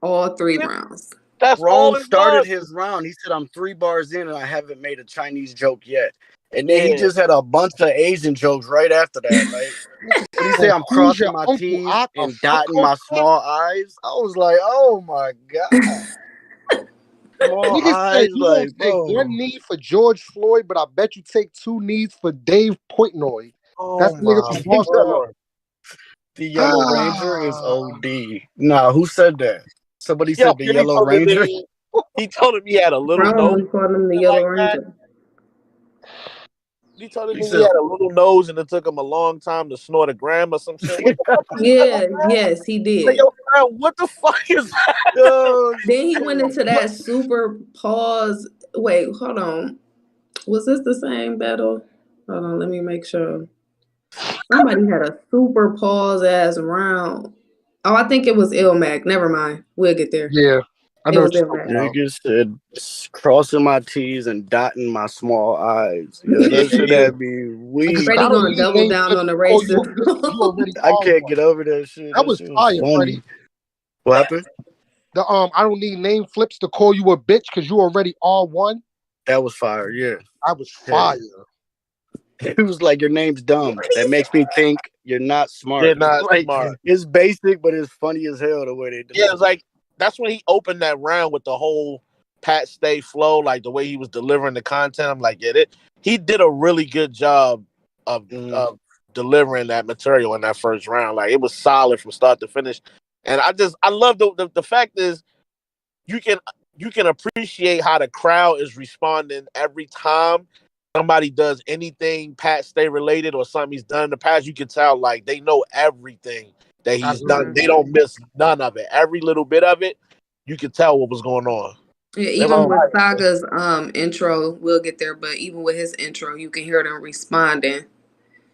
[SPEAKER 5] all 3 rounds.
[SPEAKER 3] That's all
[SPEAKER 1] Rome
[SPEAKER 3] it
[SPEAKER 1] started
[SPEAKER 3] was?
[SPEAKER 1] his round. He said, "I'm 3 bars in and I haven't made a Chinese joke yet." And then he
[SPEAKER 3] Yeah.
[SPEAKER 1] just had a bunch of Asian jokes right after that. Like, what do you say? I'm
[SPEAKER 2] Who's
[SPEAKER 1] crossing
[SPEAKER 2] your
[SPEAKER 1] my
[SPEAKER 2] uncle?
[SPEAKER 1] T's
[SPEAKER 2] A
[SPEAKER 1] and
[SPEAKER 2] fuck
[SPEAKER 1] dotting
[SPEAKER 2] on
[SPEAKER 1] my small I's. I was like, oh my God. Small
[SPEAKER 2] Niggas said
[SPEAKER 1] eyes,
[SPEAKER 2] you
[SPEAKER 1] like,
[SPEAKER 2] won't take
[SPEAKER 1] bro.
[SPEAKER 2] 1 knee for George Floyd, but I bet you take 2 knees for Dave Portnoy.
[SPEAKER 3] Oh
[SPEAKER 2] That's the nigga
[SPEAKER 3] my
[SPEAKER 2] from Boston.
[SPEAKER 3] God.
[SPEAKER 1] The Yellow Ranger is OD. Nah, who said that? Somebody
[SPEAKER 3] Yo,
[SPEAKER 1] said the
[SPEAKER 3] he
[SPEAKER 1] Yellow
[SPEAKER 3] told him
[SPEAKER 1] Ranger.
[SPEAKER 3] he had a little nose
[SPEAKER 5] Rome called him the Yellow
[SPEAKER 3] like that.
[SPEAKER 5] Ranger.
[SPEAKER 3] He told him
[SPEAKER 1] He
[SPEAKER 3] he
[SPEAKER 1] said,
[SPEAKER 3] had a little nose and it took him a long time to snort a gram or some shit. What the fuck you say,
[SPEAKER 5] Yeah,
[SPEAKER 3] bro?
[SPEAKER 5] yes, he
[SPEAKER 3] Like,
[SPEAKER 5] did.
[SPEAKER 3] yo, bro, what the fuck is that?
[SPEAKER 1] oh,
[SPEAKER 5] Then he went
[SPEAKER 1] shit.
[SPEAKER 5] into that super pause. Wait, hold on. Was this the same battle? Hold on, let me make sure. Somebody had a super pause ass round. Oh, I think it was Ilmac. Never mind. We'll get there.
[SPEAKER 2] Yeah, I
[SPEAKER 5] It
[SPEAKER 2] know
[SPEAKER 5] was
[SPEAKER 2] what you're talking
[SPEAKER 5] Ilmac.
[SPEAKER 2] about.
[SPEAKER 1] Niggas said crossing my T's and dotting my small I's. Yo, that shit
[SPEAKER 3] Yeah.
[SPEAKER 1] had me
[SPEAKER 2] Niggas
[SPEAKER 1] weak.
[SPEAKER 2] said, I
[SPEAKER 5] Freddie
[SPEAKER 2] don't
[SPEAKER 5] gonna
[SPEAKER 2] need
[SPEAKER 5] double
[SPEAKER 2] name
[SPEAKER 5] down
[SPEAKER 2] flips
[SPEAKER 5] on the
[SPEAKER 2] to call you a
[SPEAKER 5] racism.
[SPEAKER 2] bitch 'cause you already
[SPEAKER 1] I
[SPEAKER 2] are
[SPEAKER 1] can't
[SPEAKER 2] one.
[SPEAKER 1] get over that shit.
[SPEAKER 2] That
[SPEAKER 1] That
[SPEAKER 2] was
[SPEAKER 1] shit was
[SPEAKER 2] fire,
[SPEAKER 1] funny.
[SPEAKER 2] Freddie.
[SPEAKER 1] What happened?
[SPEAKER 2] I don't need name flips to call you a bitch because you already are one.
[SPEAKER 1] That was fire, yeah.
[SPEAKER 2] I was
[SPEAKER 1] Yeah.
[SPEAKER 2] fire.
[SPEAKER 1] It was like, your name's dumb. That makes me think you're not
[SPEAKER 3] They're
[SPEAKER 1] smart.
[SPEAKER 3] not
[SPEAKER 1] Like,
[SPEAKER 3] smart.
[SPEAKER 1] it's basic, but it's funny as hell the way they
[SPEAKER 3] Yeah,
[SPEAKER 1] deliver
[SPEAKER 3] it's like that's when he opened that round with the whole Pat Stay flow, like the way he was delivering the content. I'm like, yeah, he did a really good job of
[SPEAKER 1] it.
[SPEAKER 3] of delivering that material in that first round. Like it was solid from start to finish. And I love the fact is you can you can appreciate how the crowd is responding every time somebody does anything Pat Stay related or something he's done in the past. You can tell like they know everything that he's done. They don't miss none of it. Every little bit of it, you can tell what was going on.
[SPEAKER 5] Yeah,
[SPEAKER 3] They was
[SPEAKER 5] even with
[SPEAKER 3] like,
[SPEAKER 5] Saga's intro, we'll get there, but even with his intro, you can hear them responding.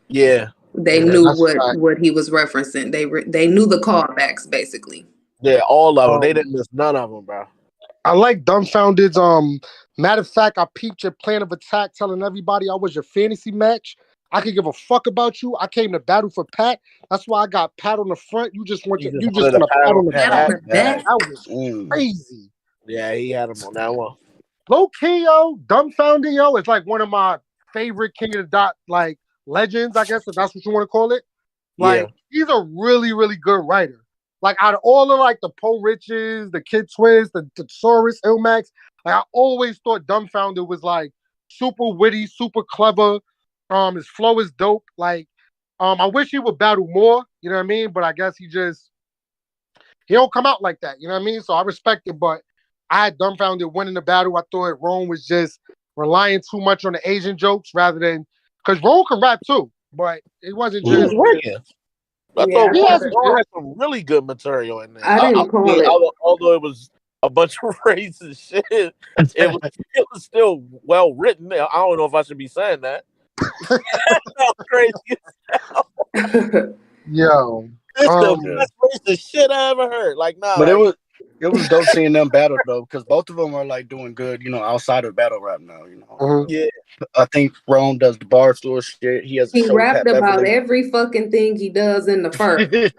[SPEAKER 3] yeah,
[SPEAKER 5] They
[SPEAKER 2] Yeah,
[SPEAKER 5] knew
[SPEAKER 2] that's right.
[SPEAKER 5] what he was referencing. They knew the callbacks basically.
[SPEAKER 3] yeah, all of them. They didn't miss none of them, bro.
[SPEAKER 2] I like Dumbfounded's. Matter of fact, I peeped your plan of attack, telling everybody I was your fantasy match. I could give a fuck about you. I came to battle for Pat. That's why I got Pat on the front. You just want
[SPEAKER 3] He just
[SPEAKER 2] you just
[SPEAKER 3] wanted a
[SPEAKER 2] want a pat on the
[SPEAKER 5] Pat
[SPEAKER 2] back.
[SPEAKER 5] on
[SPEAKER 1] Pat
[SPEAKER 5] the
[SPEAKER 1] back.
[SPEAKER 5] back.
[SPEAKER 2] That was crazy.
[SPEAKER 3] Yeah, he had him on that one.
[SPEAKER 2] Low key, yo, Dumbfounded, yo, is like one of my favorite King of the Dot like legends. I guess if that's what you want to call it.
[SPEAKER 3] Yeah,
[SPEAKER 2] Like he's a really, really good writer. Like out of all of like the Poe Riches, the Kid Twist, the Thesaurus, Ilmax, like I always thought Dumbfounded was like super witty, super clever. His flow is dope. Like, I wish he would battle more, you know what I mean? But I guess he don't come out like that, you know what I mean? So I respect it, but I had Dumbfounded winning the battle. I thought Rome was just relying too much on the Asian jokes rather than because Rome can rap too, but it wasn't
[SPEAKER 3] he was
[SPEAKER 2] just
[SPEAKER 3] working. I
[SPEAKER 5] Yeah,
[SPEAKER 3] thought
[SPEAKER 2] he has
[SPEAKER 3] Ron had some really good material in there.
[SPEAKER 5] I didn't call it.
[SPEAKER 3] Although it was a bunch of racist shit, it was still well written. I don't know if I should be saying that. That's crazy.
[SPEAKER 2] yo.
[SPEAKER 3] It's the
[SPEAKER 1] Yeah.
[SPEAKER 3] best racist shit I ever heard. Like, nah,
[SPEAKER 1] But
[SPEAKER 3] like,
[SPEAKER 1] it was dope seeing them battle though, because both of them are like doing good, outside of battle rap now.
[SPEAKER 3] yeah,
[SPEAKER 1] I think Rome does the Barstool shit. He has a
[SPEAKER 5] He
[SPEAKER 1] show with
[SPEAKER 5] rapped
[SPEAKER 1] Pat
[SPEAKER 5] about
[SPEAKER 1] Beverly.
[SPEAKER 5] every fucking thing he does in the first. Shit,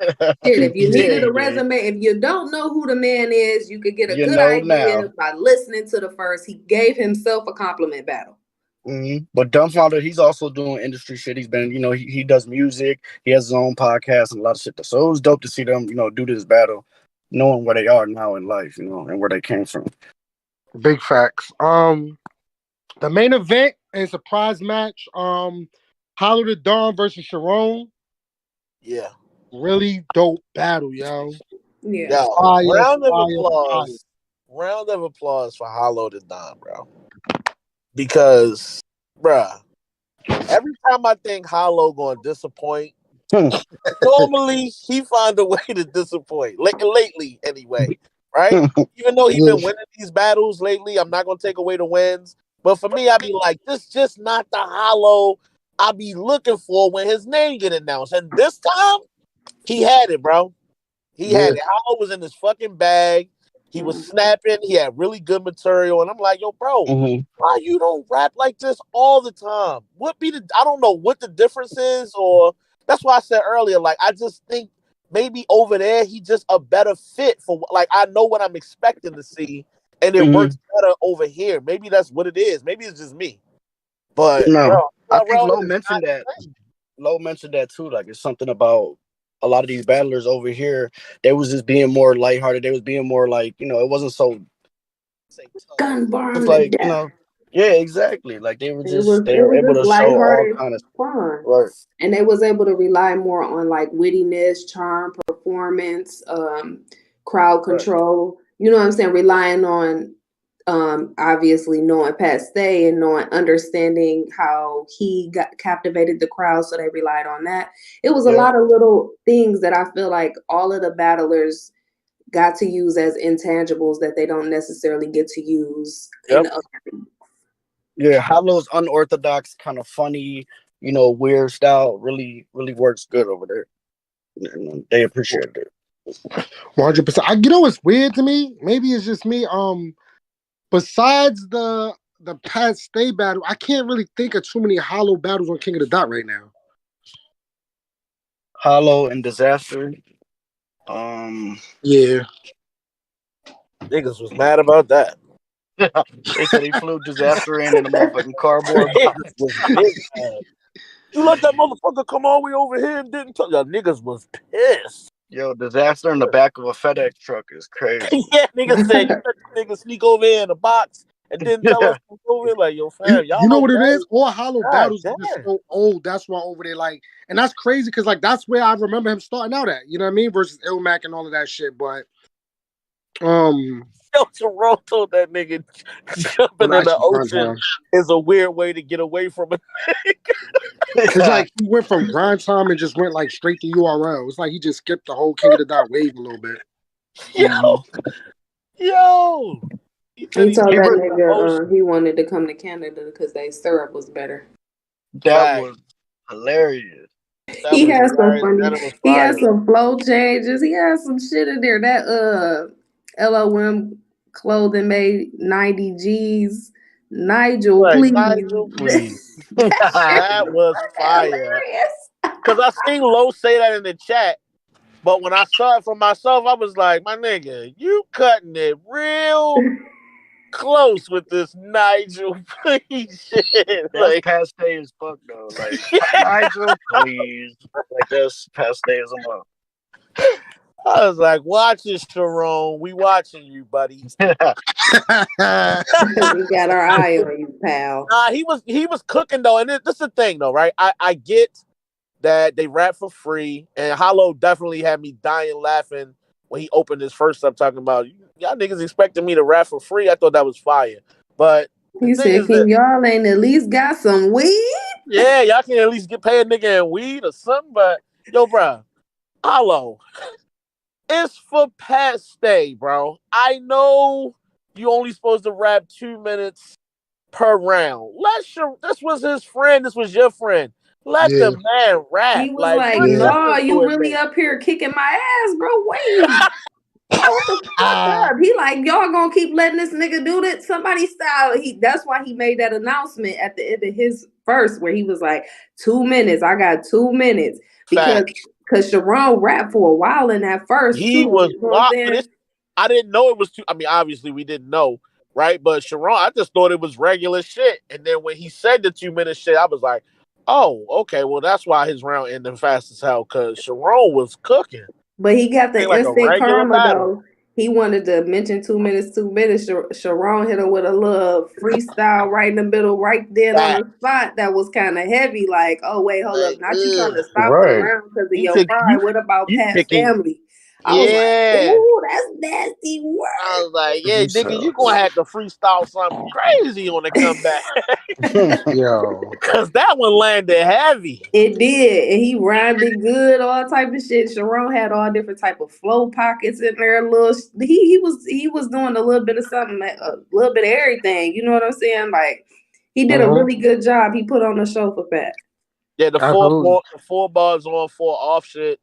[SPEAKER 5] if you
[SPEAKER 1] Yeah,
[SPEAKER 5] needed a
[SPEAKER 1] he did.
[SPEAKER 5] resume, if you don't know who the man is, you could get a
[SPEAKER 1] You
[SPEAKER 5] good
[SPEAKER 1] know
[SPEAKER 5] idea
[SPEAKER 1] now.
[SPEAKER 5] by listening to the first. He gave himself a compliment battle.
[SPEAKER 1] But Dumbfounder, he's also doing industry shit. He's been, he does music. He has his own podcast and a lot of shit. So it was dope to see them, do this battle, knowing where they are now in life, and where they came from.
[SPEAKER 2] Big facts. The main event and surprise match, Hollow the Dawn versus Sharon.
[SPEAKER 3] yeah.
[SPEAKER 2] Really dope battle, yo.
[SPEAKER 5] Yeah.
[SPEAKER 3] Yo,
[SPEAKER 2] Fire,
[SPEAKER 3] round of
[SPEAKER 2] fire, fire.
[SPEAKER 3] applause. Round of applause for Hollow the Don, bro. Because, bruh, Every time I think Hollow gonna disappoint, normally he find a way to disappoint. Lately, anyway, right? Even though he been winning these battles lately, I'm not gonna take away the wins. But for me, I be like, this just not the Hollow I be looking for when his name get announced. And this time, he had it, bro. He had it. Hollow was in his fucking bag. He was snapping. He had really good material. And I'm like, yo, bro, why you don't rap like this all the time? I don't know what the difference is, or that's why I said earlier, like, I just think maybe over there, he just a better fit for, like, I know what I'm expecting to see, and it works better over here. Maybe that's what it is. Maybe it's just me. But,
[SPEAKER 1] no, I think
[SPEAKER 3] URL
[SPEAKER 1] Low mentioned that. Low mentioned that too. Like, it's something about a lot of these battlers over here. They was just being more lighthearted. They was being more like, it wasn't so
[SPEAKER 5] gun bar
[SPEAKER 1] it's
[SPEAKER 5] to
[SPEAKER 1] like,
[SPEAKER 5] death.
[SPEAKER 1] yeah, exactly. Like they were
[SPEAKER 5] It was
[SPEAKER 1] able to
[SPEAKER 5] just
[SPEAKER 1] show all
[SPEAKER 5] lighthearted
[SPEAKER 1] kind of
[SPEAKER 5] fun.
[SPEAKER 1] right.
[SPEAKER 5] And they was able to rely more on like wittiness, charm, performance, crowd control. You know what I'm saying? Relying on obviously knowing Pat Stay and understanding how he got captivated the crowd, so they relied on that. It was a lot of little things that I feel like all of the battlers got to use as intangibles that they don't necessarily get to use in other things.
[SPEAKER 1] Yeah, Hollow's unorthodox, kind of funny, weird style really, really works good over there. And they appreciate it.
[SPEAKER 2] 100%. It's weird to me. Maybe it's just me. Besides the Pat Stay battle, I can't really think of too many Hollow battles on King of the Dot right now.
[SPEAKER 1] Hollow and Disaster.
[SPEAKER 2] Yeah.
[SPEAKER 3] Niggas was mad about that.
[SPEAKER 1] They said he flew Disaster in the motherfucking cardboard box.
[SPEAKER 3] You let that motherfucker come all the way over here and didn't tell y'all. Niggas was pissed.
[SPEAKER 1] Yo, Disaster in the back of a FedEx truck is crazy.
[SPEAKER 3] Yeah, niggas said you let the nigga sneak over here in a box and didn't tell us to go over here. Like, yo, fam, y'all
[SPEAKER 2] you know what
[SPEAKER 3] okay?
[SPEAKER 2] it is? All Hollow battles are just so old. That's why over there, like, and that's crazy because like that's where I remember him starting out at. You know what I mean? Versus Ilmac and all of that shit. But
[SPEAKER 3] Yo, Jerome told that nigga jumping in the ocean is a weird way to get away from it.
[SPEAKER 2] It's like he went from grind time and just went like straight to URL. It's like he just skipped the whole King of the Dot wave a little bit.
[SPEAKER 3] Yo.
[SPEAKER 5] He told that nigga he wanted to come to Canada because their syrup was better.
[SPEAKER 1] That was hilarious.
[SPEAKER 5] He had some funny. He had some flow changes. He had some shit in there. That LOM clothing made 90 G's. Nigel, please.
[SPEAKER 3] Nigel, please. That was fire. Because I seen Lo say that in the chat, but when I saw it for myself, I was like, my nigga, you cutting it real close with this Nigel, please shit.
[SPEAKER 1] That's passe as fuck, though. Like, Nigel, please. Like, that's passe as a mother.
[SPEAKER 3] I was like, watch this, Sharon. We watching you, buddy.
[SPEAKER 5] We got our eye on you, pal.
[SPEAKER 3] He was cooking, though. And this is the thing, though, right? I get that they rap for free. And Hollow definitely had me dying laughing when he opened his first up talking about, y'all niggas expecting me to rap for free? I thought that was fire. But
[SPEAKER 5] he said, can y'all ain't at least got some weed?
[SPEAKER 3] Yeah, y'all can at least pay a nigga in weed or something. But, yo, bro, Hollow. It's for Pat Stay, bro. I know you only supposed to rap 2 minutes per round. This was his friend. This was your friend. Let the man rap.
[SPEAKER 5] He was like no, you really up here kicking my ass, bro. Wait. What the fuck up? He like, y'all gonna keep letting this nigga do that? Somebody style. That's why he made that announcement at the end of his verse where he was like, 2 minutes. I got 2 minutes. Because Sharon rapped for a while in that first.
[SPEAKER 3] He was wild. I didn't know it was too. I mean, obviously we didn't know, right? But Sharon, I just thought it was regular shit. And then when he said the 2 minute shit, I was like, oh, okay. Well, that's why his round ended fast as hell, because Sharon was cooking.
[SPEAKER 5] But he got the instant karma though. He wanted to mention 2 minutes, 2 minutes. Sharon hit him with a little freestyle right in the middle, right there on the spot. That was kind of heavy. Like, oh wait, hold up, not you trying to stop the round because of your pride. What about Pat family? I was like, ooh, that's nasty work.
[SPEAKER 3] I was like, yeah, nigga, you gonna have to freestyle something crazy on the comeback.
[SPEAKER 2] Yo.
[SPEAKER 3] Cause that one landed heavy.
[SPEAKER 5] It did, and he rhymed it good, all type of shit. Sharon had all different type of flow pockets in there. He was doing a little bit of something, a little bit of everything. You know what I'm saying? Like he did a really good job. He put on the show for Pat.
[SPEAKER 3] Yeah, the four bars on, four off shit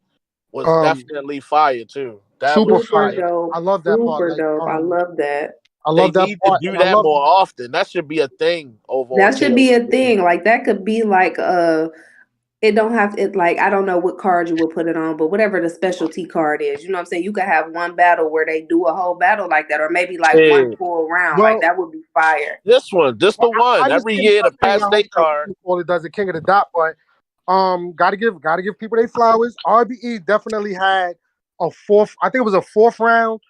[SPEAKER 3] was definitely fire too. That
[SPEAKER 2] super
[SPEAKER 3] was
[SPEAKER 2] fire.
[SPEAKER 5] Dope.
[SPEAKER 2] I love that part.
[SPEAKER 5] Super dope. I love that.
[SPEAKER 2] I love that
[SPEAKER 3] need
[SPEAKER 2] part.
[SPEAKER 3] to do that more often. That should be a thing over.
[SPEAKER 5] That should be a thing. Like that could be like it don't have it like I don't know what card you would put it on, but whatever the specialty card is, you know what I'm saying? You could have one battle where they do a whole battle like that, or maybe like one full round.
[SPEAKER 2] Well,
[SPEAKER 5] like that would be fire.
[SPEAKER 3] This the one. Every year the past state card.
[SPEAKER 2] All it does the King of the Dot, but gotta give people their flowers. RBE definitely had a fourth. I think it was a fourth round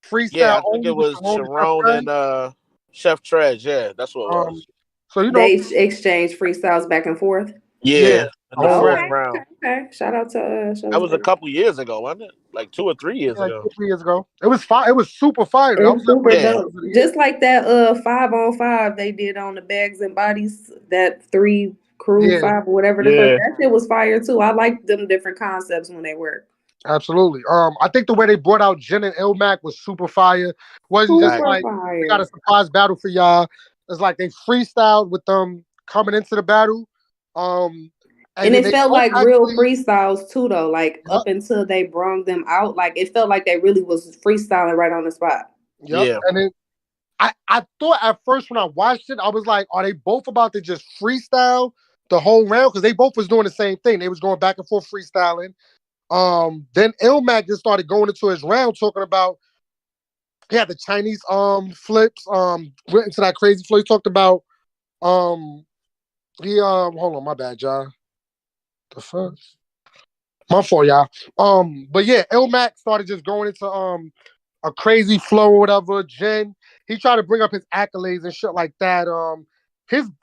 [SPEAKER 2] freestyle.
[SPEAKER 3] Yeah, I think it was Sharon and Chef Trez. Yeah, that's what it was.
[SPEAKER 2] So you know
[SPEAKER 5] they exchanged freestyles back and forth.
[SPEAKER 3] Yeah. In the fourth
[SPEAKER 5] okay,
[SPEAKER 3] round.
[SPEAKER 5] Okay. Shout out to
[SPEAKER 3] that was a couple years ago, wasn't it? Like 2 or 3 years ago.
[SPEAKER 2] 2 years ago. It was fire. It was super fire.
[SPEAKER 5] It was super dope. Just like that 5-on-5 they did on the Bags and Bodies, that 3 crew 5 or whatever the fuck. That shit was fire too. I like them different concepts when they work.
[SPEAKER 2] Absolutely. I think the way they brought out Jen and Ilmac was super fire. Wasn't just like we got a surprise battle for y'all. It's like they freestyled with them coming into the battle.
[SPEAKER 5] And it felt like real freestyles too, though. Like up until they brung them out, like it felt like they really was freestyling right on the spot.
[SPEAKER 2] Yep. Yeah. And then I thought at first when I watched it, I was like, are they both about to just freestyle the whole round? Because they both was doing the same thing. They was going back and forth freestyling. Then Ilmac just started going into his round talking about he had the Chinese flips, went into that crazy flow. He talked about hold on, my bad, John. The fuck? My fault, y'all. But yeah, Ilmac started just going into a crazy flow or whatever. Jen, he tried to bring up his accolades and shit like that. I'm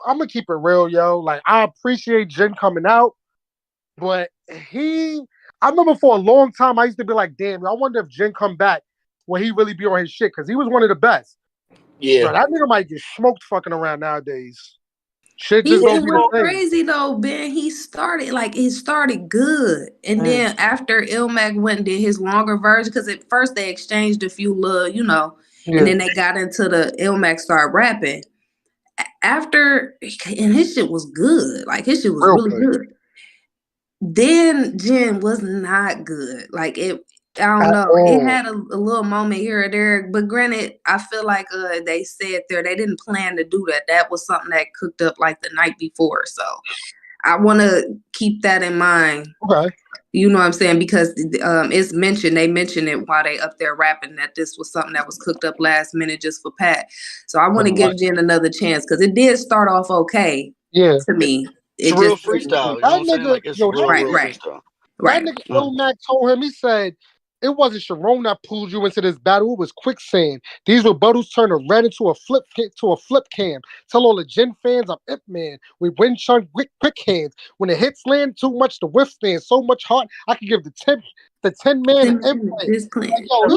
[SPEAKER 2] gonna keep it real, yo. Like I appreciate Jen coming out, but I remember for a long time I used to be like, damn, I wonder if Jen come back, will he really be on his shit? Because he was one of the best.
[SPEAKER 3] Yeah.
[SPEAKER 2] So that nigga might get smoked fucking around nowadays.
[SPEAKER 5] Shit just don't be crazy though, Ben. It started good. And then after Ilmac went and did his longer version, because at first they exchanged a few little, and then they got into the Ilmac start rapping. And his shit was good. Like his shit was really good. Then Jen was not good. Like I don't know. It had a little moment here or there, but granted, I feel like they said they didn't plan to do that. That was something that cooked up like the night before. So I want to keep that in mind.
[SPEAKER 2] Okay.
[SPEAKER 5] You know what I'm saying? Because it's mentioned, they mentioned it while they up there rapping that this was something that was cooked up last minute just for Pat. So I want to give Jen another chance because it did start off okay.
[SPEAKER 2] Yeah.
[SPEAKER 5] To me.
[SPEAKER 1] It's real freestyle. You know what I'm saying? Like it's real freestyle.
[SPEAKER 2] That nigga Ilmac told him, he said, it wasn't Sharon that pulled you into this battle. It was quicksand. These rebuttals turned a red into a flip cam. Tell all the Jen fans I'm Ip Man. We win chunk quick hands. When the hits land, too much to withstand. So much heart, I could give the 10 man implant. Like, yo, he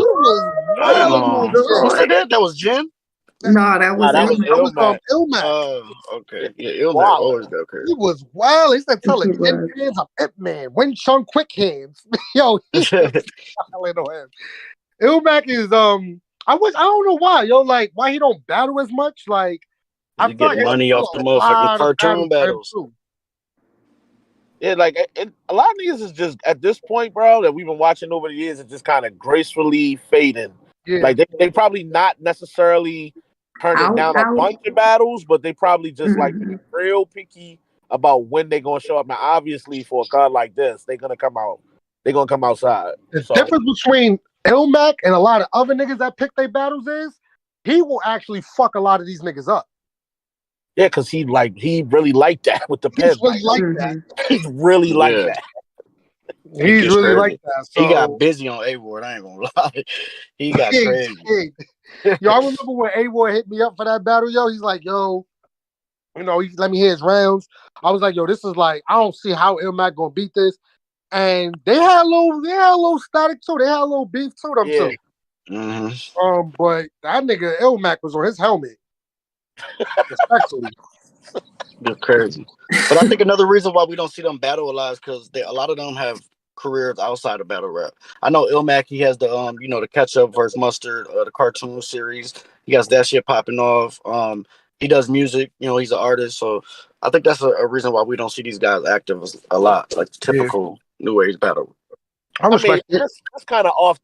[SPEAKER 2] was
[SPEAKER 1] who said that? That was Jen?
[SPEAKER 5] No, that was
[SPEAKER 2] Ilmac.
[SPEAKER 1] Oh, okay. Yeah, Ilmac always go crazy.
[SPEAKER 2] He was wild. He said, tell it 10 fans I'm Ip Man. Win chunk quick hands. Yo, he's Ilmac is I don't know why, yo, like why he don't battle as much. Like
[SPEAKER 1] I get money off the motherfucking cartoon battles.
[SPEAKER 3] Yeah, like a lot of niggas is just at this point, bro, that we've been watching over the years, is just kind of gracefully fading. Yeah. Like they probably not necessarily turning down a bunch of battles, but they probably just like real picky about when they're gonna show up. Now, obviously, for a card like this, they're gonna come out. They're gonna come outside.
[SPEAKER 2] The difference between Ilmac and a lot of other niggas that pick their battles is he will actually fuck a lot of these niggas up.
[SPEAKER 3] Yeah, because he really liked that with the pen.
[SPEAKER 2] He's really like that.
[SPEAKER 3] He's really like that.
[SPEAKER 2] He's really like that. So.
[SPEAKER 1] He got busy on A-Ward. I ain't gonna lie. He got crazy.
[SPEAKER 2] Yo, I remember when A-Ward hit me up for that battle, yo. He's like, yo, he let me hear his rounds. I was like, yo, this is like, I don't see how Ilmac gonna beat this. and they had a little static too. They had a little beef to them too.
[SPEAKER 3] Mm-hmm.
[SPEAKER 2] But that nigga Ilmac was on his helmet. Respectfully.
[SPEAKER 1] They're crazy. But I think another reason why we don't see them battle a lot is because a lot of them have careers outside of battle rap. I know Ilmac, he has the the Catch Up versus Mustard, the cartoon series. He has that shit popping off. He does music, he's an artist. So I think that's a reason why we don't see these guys active a lot, like typical new age battle.
[SPEAKER 3] I mean, that's kind of off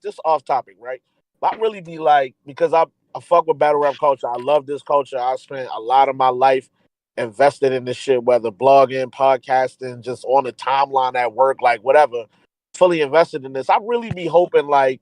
[SPEAKER 3] topic, right? But I really be like, because I fuck with battle rap culture. I love this culture. I spent a lot of my life invested in this shit, whether blogging, podcasting, just on the timeline at work, like whatever, fully invested in this. I really be hoping like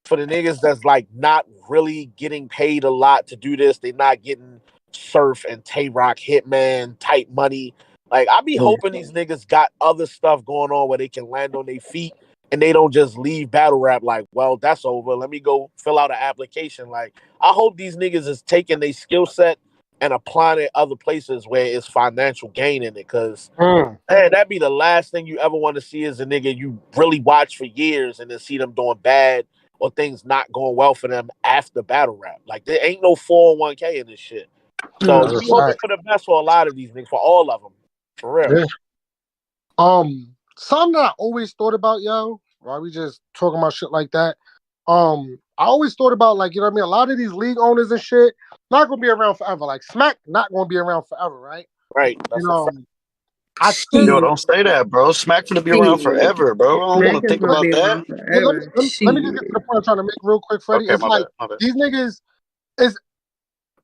[SPEAKER 3] for the niggas that's like not really getting paid a lot to do this, they not getting Surf and Tay Rock Hitman type money. Like I be hoping these niggas got other stuff going on where they can land on their feet and they don't just leave battle rap like, well, that's over. Let me go fill out an application. Like I hope these niggas is taking their skill set and applying it other places where it's financial gain in it. Because man, that'd be the last thing you ever want to see is a nigga you really watch for years and then see them doing bad or things not going well for them after battle rap. Like there ain't no 401k in this shit. So you be hoping for the best for a lot of these niggas, for all of them. For real.
[SPEAKER 2] Yeah. Something that I always thought about, yo, while we just talking about shit like that. I always thought about, like, you know what I mean? A lot of these league owners and shit not gonna be around forever. Like Smack not gonna be around forever, right?
[SPEAKER 3] Right. That's
[SPEAKER 2] I think
[SPEAKER 1] don't say that, bro. Smack's gonna be around forever, bro. I don't want to think about that.
[SPEAKER 2] Let me just get to the point I'm trying to make real quick, Freddie.
[SPEAKER 1] Okay,
[SPEAKER 2] it's like
[SPEAKER 1] bad.
[SPEAKER 2] These niggas is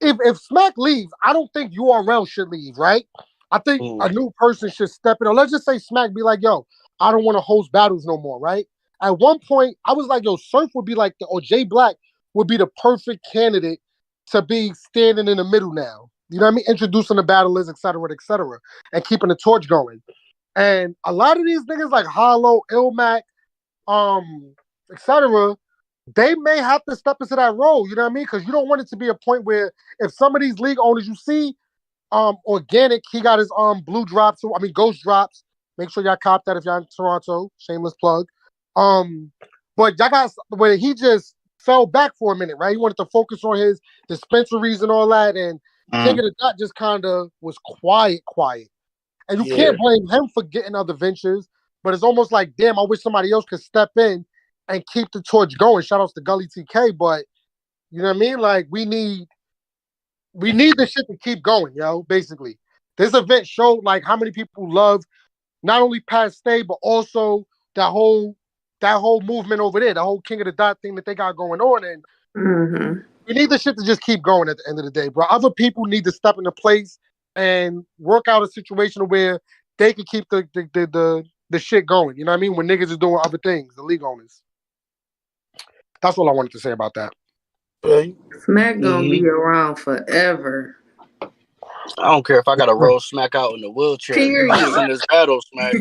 [SPEAKER 2] if Smack leaves, I don't think URL should leave, right? I think a new person should step in. Or let's just say Smack be like, yo, I don't want to host battles no more, right? At one point, I was like, yo, Surf would be like or Jay Black would be the perfect candidate to be standing in the middle now. You know what I mean? Introducing the battlers, et cetera, and keeping the torch going. And a lot of these niggas like Hollow, Ilmac, et cetera, they may have to step into that role. You know what I mean? Because you don't want it to be a point where if some of these league owners you see, Organic, he got his blue drops, ghost drops. Make sure y'all cop that if y'all in Toronto. Shameless plug. But y'all got where he just fell back for a minute, right? He wanted to focus on his dispensaries and all that, and King of the Dot just kind of was quiet. And you can't blame him for getting other ventures, but it's almost like, damn, I wish somebody else could step in and keep the torch going. Shout outs to Gully TK, but you know what I mean? Like we need this shit to keep going, yo. Basically, this event showed like how many people love not only Pat Stay but also that whole movement over there, the whole King of the Dot thing that they got going on, and we need this shit to just keep going at the end of the day, bro. Other people need to step into place and work out a situation where they can keep the shit going. You know what I mean? When niggas is doing other things, the league owners. That's all I wanted to say about that.
[SPEAKER 5] Smack gonna be around forever.
[SPEAKER 1] I don't care if I gotta roll Smack out in the wheelchair.
[SPEAKER 5] Period.
[SPEAKER 1] In this battle, Smack.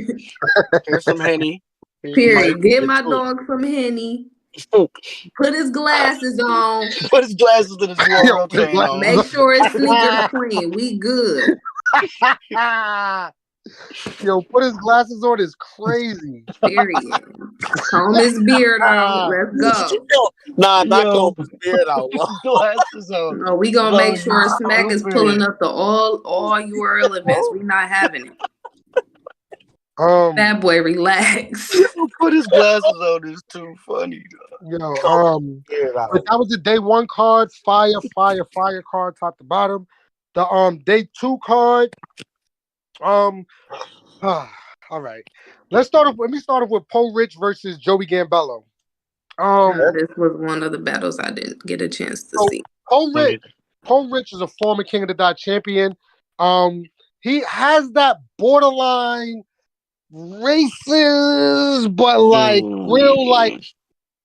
[SPEAKER 1] Here's some Henny.
[SPEAKER 5] Period. Get my dog some Henny. Put his glasses on.
[SPEAKER 1] Put his glasses in his URL chain on.
[SPEAKER 5] Make sure his sneakers clean. We good.
[SPEAKER 2] Yo, put his glasses on is crazy.
[SPEAKER 5] Period. Comb his beard out. Let's go.
[SPEAKER 3] Nah, not comb his beard out.
[SPEAKER 1] Glasses on.
[SPEAKER 5] No, we gonna make sure Smack is pulling up to all URL events. We not having it. Bad boy, relax.
[SPEAKER 1] Put his glasses on is too funny.
[SPEAKER 2] Yo, but that was the day one card. Fire card, top to bottom. The day two card. All right. Let me start off with Poe Rich versus Joey Gambello.
[SPEAKER 5] This was one of the battles I didn't get a chance to see.
[SPEAKER 2] Poe Rich is a former King of the Dot champion. He has that borderline racist, but like real, like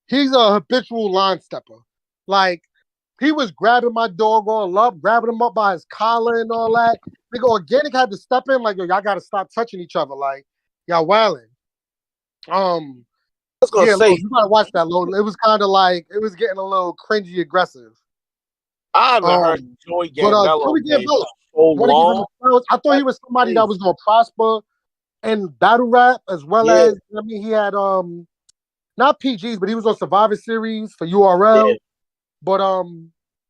[SPEAKER 2] he's a habitual line stepper. Like he was grabbing my dog all up, grabbing him up by his collar and all that. Nigga, Organic had to step in, like, yo, y'all gotta stop touching each other. Like, y'all wilding. You gotta watch that, Lord. It was kind of like it was getting a little cringy aggressive.
[SPEAKER 3] I haven't heard Joey Gambello so long.
[SPEAKER 2] I thought he was somebody that was gonna prosper and battle rap as well as he had not PGs, but he was on Survivor Series for URL. But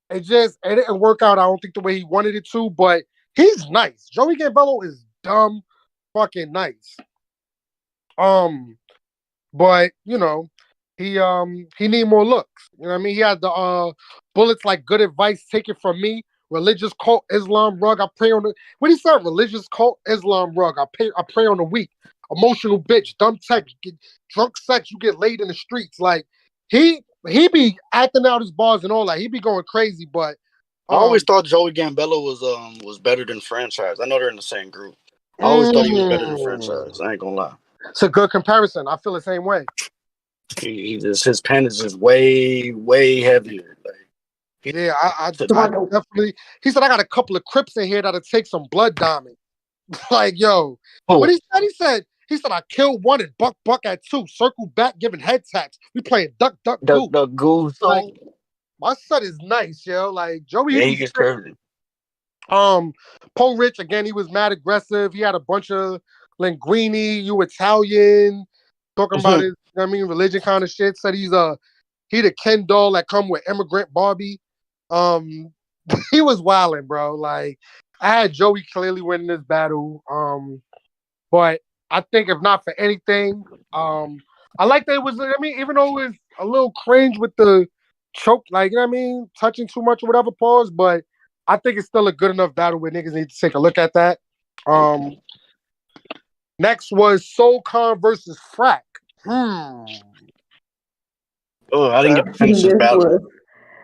[SPEAKER 2] it didn't work out. I don't think the way he wanted it to. But he's nice. Joey Gambello is dumb, fucking nice. But he need more looks. You know what I mean? He had the bullets like good advice. Take it from me. Religious cult Islam rug. I pray on the. What he said? Religious cult Islam rug. I pray on the weak. Emotional bitch. Dumb tech. You get drunk sex. You get laid in the streets. Like he be acting out his bars and all that. He be going crazy. But
[SPEAKER 1] I always thought Joey Gambello was better than Franchise. I know they're in the same group. I always thought he was better than Franchise. I ain't gonna lie.
[SPEAKER 2] It's a good comparison. I feel the same way.
[SPEAKER 1] His pen is just way, way heavier.
[SPEAKER 2] Yeah, I definitely. He said I got a couple of Crips in here that'll take some blood diamond. Like, yo, what he said? He said I killed one and buck at two. Circle back, giving head taps. We playing duck goo.
[SPEAKER 1] Duck goo.
[SPEAKER 2] Like, my son is nice, yo. Like Joey,
[SPEAKER 1] he gets crazy.
[SPEAKER 2] Poe Rich again. He was mad aggressive. He had a bunch of linguini. You Italian, talking about his, religion kind of shit. Said he the Ken doll that come with immigrant Barbie. He was wilding, bro. Like I had Joey clearly winning this battle. But I think if not for anything, I like that it was. Even though it was a little cringe with the choke, like touching too much or whatever, pause. But I think it's still a good enough battle where niggas need to take a look at that. Next was Soul Khan versus Frack.
[SPEAKER 1] Oh, I didn't get to finish this battle.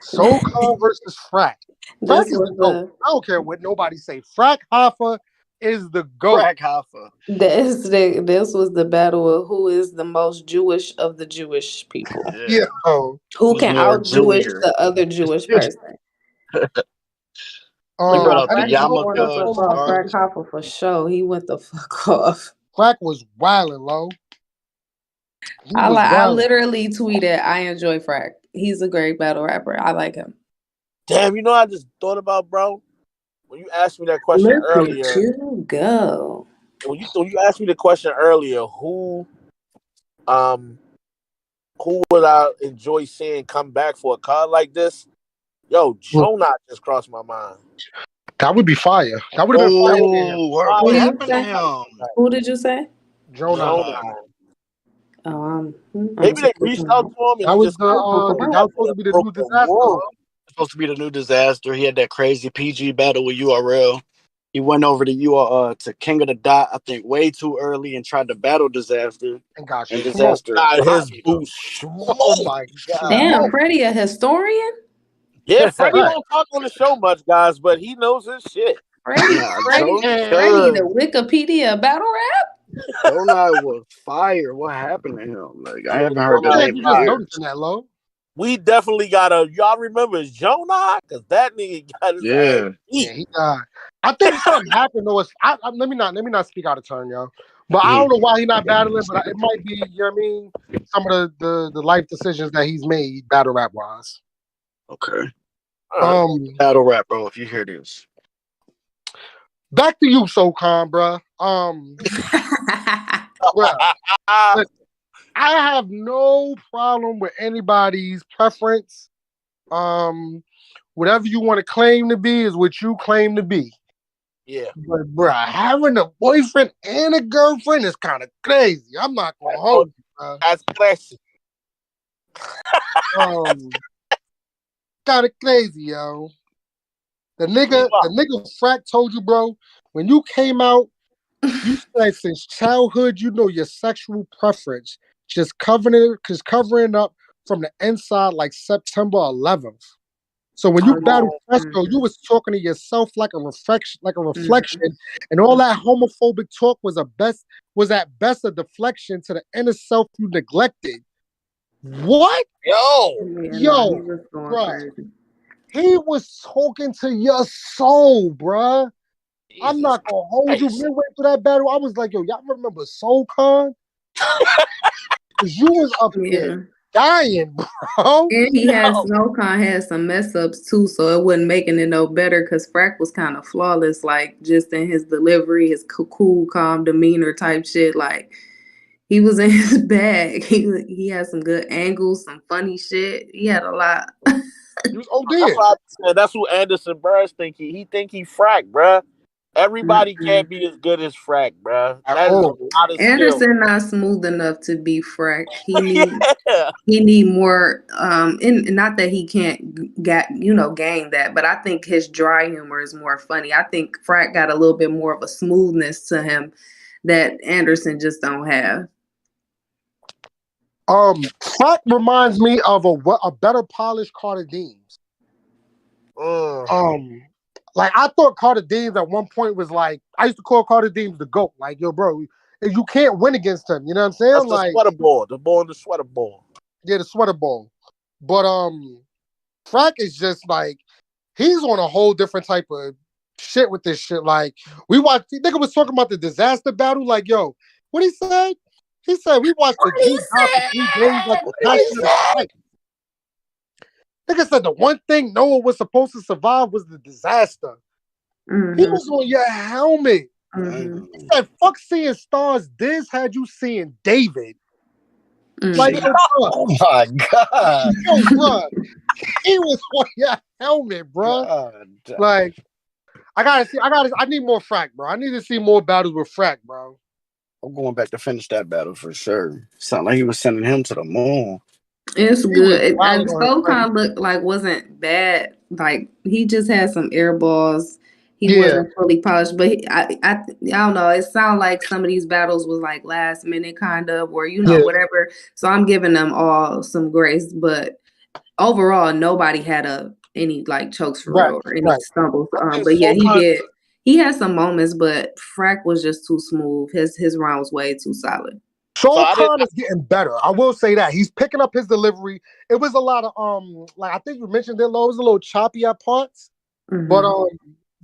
[SPEAKER 2] Soul Khan versus Frack. Frack is the GOAT. I don't care what nobody say. Frack Hoffa is the GOAT.
[SPEAKER 1] Frack Hoffa.
[SPEAKER 5] This was the battle of who is the most Jewish of the Jewish people.
[SPEAKER 2] Yeah.
[SPEAKER 5] Who can out-Jewish the other Jewish person?
[SPEAKER 1] Brought out the
[SPEAKER 5] yarmulke. Frack Hoffa for sure. He went the fuck off.
[SPEAKER 2] Frack was wilding, low.
[SPEAKER 5] I literally tweeted, I enjoy Frack. He's a great battle rapper. I like him.
[SPEAKER 3] Damn, I just thought about, bro. When you asked me that question earlier.
[SPEAKER 5] Look at you go.
[SPEAKER 3] When you asked me the question earlier, who would I enjoy seeing come back for a card like this? Yo, Jonah just crossed my mind.
[SPEAKER 2] That would be fire. That would have been fire.
[SPEAKER 1] What happened to him?
[SPEAKER 5] Who did you say?
[SPEAKER 2] Jonah.
[SPEAKER 3] Maybe they reached out to him.
[SPEAKER 2] That was supposed to be the new disaster.
[SPEAKER 1] Supposed to be the new disaster. He had that crazy PG battle with URL. He went over to King of the Dot, I think, way too early and tried to battle Disaster.
[SPEAKER 2] And got
[SPEAKER 1] Disaster.
[SPEAKER 3] His boots.
[SPEAKER 2] Oh my god!
[SPEAKER 5] Damn, Freddie, a historian?
[SPEAKER 3] Yeah, Freddie don't talk on the show much, guys, but he knows his shit.
[SPEAKER 5] Freddie, the Wikipedia battle rap?
[SPEAKER 1] Jonah was fire. What happened to him? Like I haven't heard that name.
[SPEAKER 2] Noticing that, low.
[SPEAKER 3] We definitely y'all remember Jonah? Because that nigga got his ass beat.
[SPEAKER 2] Yeah, he died. I think something happened to us. Let me not speak out of turn, y'all. But I don't know why he's not battling, but it might be, some of the life decisions that he's made battle rap wise.
[SPEAKER 1] Okay. Battle rap, bro, if you hear this.
[SPEAKER 2] Back to you, Soul Khan, bro. I have no problem with anybody's preference. Whatever you want to claim to be is what you claim to be.
[SPEAKER 3] Yeah.
[SPEAKER 2] But, bro, having a boyfriend and a girlfriend is kind of crazy. I'm not going to hold you, bro.
[SPEAKER 3] That's classy.
[SPEAKER 2] Kind of crazy, yo. The nigga Frack told you, bro, when you came out, you said since childhood, you know your sexual preference. Just covering up from the inside like September 11th. So when you battled Fresco, you was talking to yourself like a reflection, and all that homophobic talk was at best a deflection to the inner self you neglected. What? Yo, bro. He was talking to your soul, bro. I'm not gonna hold you. Midway through that battle, I was like, yo, y'all remember Soul Khan? Cause you was up there dying, bro.
[SPEAKER 5] And he had Snowcon had some mess ups too, so it wasn't making it no better because Frack was kind of flawless, like just in his delivery, his cool, calm demeanor type shit. Like he was in his bag. He had some good angles, some funny shit. He had a lot.
[SPEAKER 2] He was OD.
[SPEAKER 3] That's what I said. That's who Anderson Burris think he think he Frack, bruh. Everybody can't be as good as Frack, bruh. That is a lot of
[SPEAKER 5] Anderson
[SPEAKER 3] skill.
[SPEAKER 5] not smooth enough to be Frack. He need more. And not that he can't gain that, but I think his dry humor is more funny. I think Frack got a little bit more of a smoothness to him that Anderson just don't have.
[SPEAKER 2] Frack reminds me of a better polished Kotd. Like I thought Kotd at one point was like, I used to call Kotd the GOAT. Like, yo, bro, you can't win against him. You know what I'm saying?
[SPEAKER 3] That's
[SPEAKER 2] like
[SPEAKER 3] the sweater ball, the ball in the sweater ball.
[SPEAKER 2] Yeah, the sweater ball. But Frack is just like, he's on a whole different type of shit with this shit. Like, we watched, nigga was talking about the disaster battle. Like, yo, what he said? He said we watched the G drop for 3 days like the passion of the fight. Nigga said the one thing Noah was supposed to survive was the disaster. Mm-hmm. He was on your helmet. Mm-hmm. He said, fuck seeing stars. This had you seeing David. Mm-hmm. Like,
[SPEAKER 1] oh my God.
[SPEAKER 2] Yo, bro. He was on your helmet, bro. God. Like, I need more Frack, bro. I need to see more battles with Frack, bro.
[SPEAKER 1] I'm going back to finish that battle for sure. Sound like he was sending him to the moon.
[SPEAKER 5] It's good. And Snowcon looked like wasn't bad. Like he just had some air balls. He wasn't fully polished, but I don't know. It sounded like some of these battles was like last minute kind of, or whatever. So I'm giving them all some grace, but overall nobody had any like chokes for real or any stumbles. But yeah, he did. He had some moments, but Frack was just too smooth. His round was way too solid.
[SPEAKER 2] Snowcon is getting better. I will say that. He's picking up his delivery. It was a lot of like I think you mentioned it, Lo, it was a little choppy at parts. Mm-hmm. But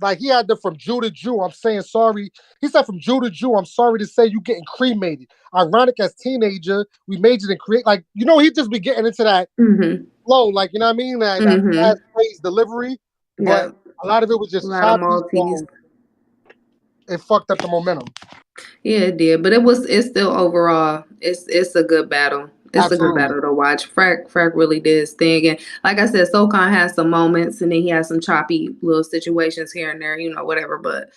[SPEAKER 2] like he had the from Jew to Jew, I'm saying sorry. He said from Jew to Jew, I'm sorry to say you getting cremated. Ironic as teenager, we majored in create like he'd just be getting into that flow, like you know what I mean? Like that fast paced delivery. Yeah. But a lot of it was just choppy. So it fucked up the momentum.
[SPEAKER 5] Yeah, it did, but it's still overall it's a good battle. It's Absolutely. A good battle to watch. Frack really did his thing, and like I said, Snowcon has some moments, and then he has some choppy little situations here and there, whatever. But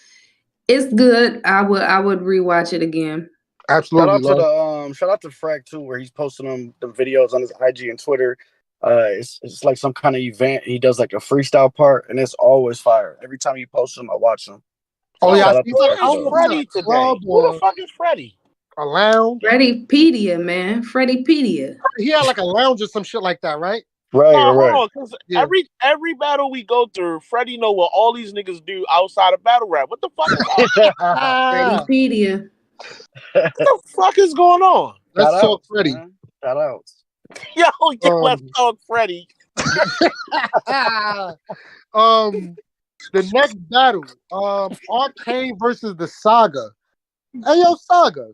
[SPEAKER 5] it's good. I would rewatch it again.
[SPEAKER 2] Absolutely.
[SPEAKER 1] Shout out to Frack too, where he's posting the videos on his IG and Twitter. It's like some kind of event. He does like a freestyle part, and it's always fire. Every time he posts them, I watch them.
[SPEAKER 3] Oh yeah, who's Freddie today? Who the fuck is Freddie?
[SPEAKER 2] A lounge.
[SPEAKER 5] Freddypedia, man. Freddypedia.
[SPEAKER 2] He had like a lounge or some shit like that, right?
[SPEAKER 1] Right.
[SPEAKER 3] Hold on, every battle we go through, Freddie know what all these niggas do outside of battle rap. What the fuck is
[SPEAKER 5] Freddypedia.
[SPEAKER 3] What the fuck is going on?
[SPEAKER 2] Let's talk Freddie.
[SPEAKER 1] Shout out.
[SPEAKER 3] Yo, let's talk Freddie.
[SPEAKER 2] The next battle, Arcane versus the Saga. Hey, yo, Saga.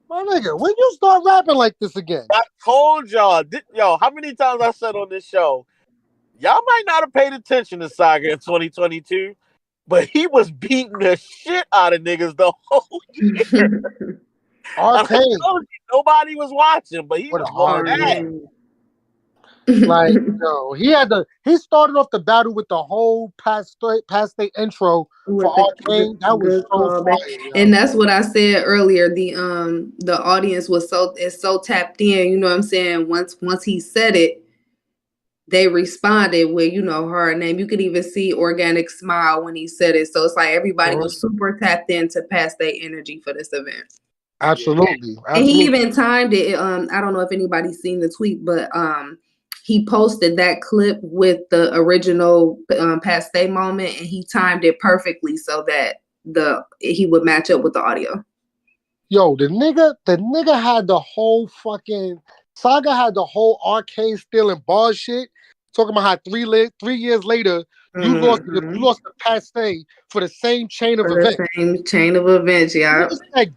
[SPEAKER 2] My nigga, when you start rapping like this again?
[SPEAKER 3] I told y'all. How many times I said on this show, y'all might not have paid attention to Saga in 2022, but he was beating the shit out of niggas the whole year.
[SPEAKER 2] Arcane.
[SPEAKER 3] Nobody was watching, but he was going at it.
[SPEAKER 2] Like, he started off the battle with the whole past state intro for Arcane. That was so fire,
[SPEAKER 5] and that's what I said earlier. The audience was so tapped in, you know what I'm saying? Once he said it, they responded with, her name. You could even see Organic smile when he said it. So it's like everybody was super tapped into past state energy for this event.
[SPEAKER 2] Absolutely.
[SPEAKER 5] And he even timed it. I don't know if anybody's seen the tweet, but he posted that clip with the original past day moment, and he timed it perfectly so that he would match up with the audio.
[SPEAKER 2] Yo, the nigga had the whole fucking Saga had the whole arcade stealing bar shit. Talking about how 3 years later You lost to Pat Stay for the same chain of events.
[SPEAKER 5] The same chain of events, yeah.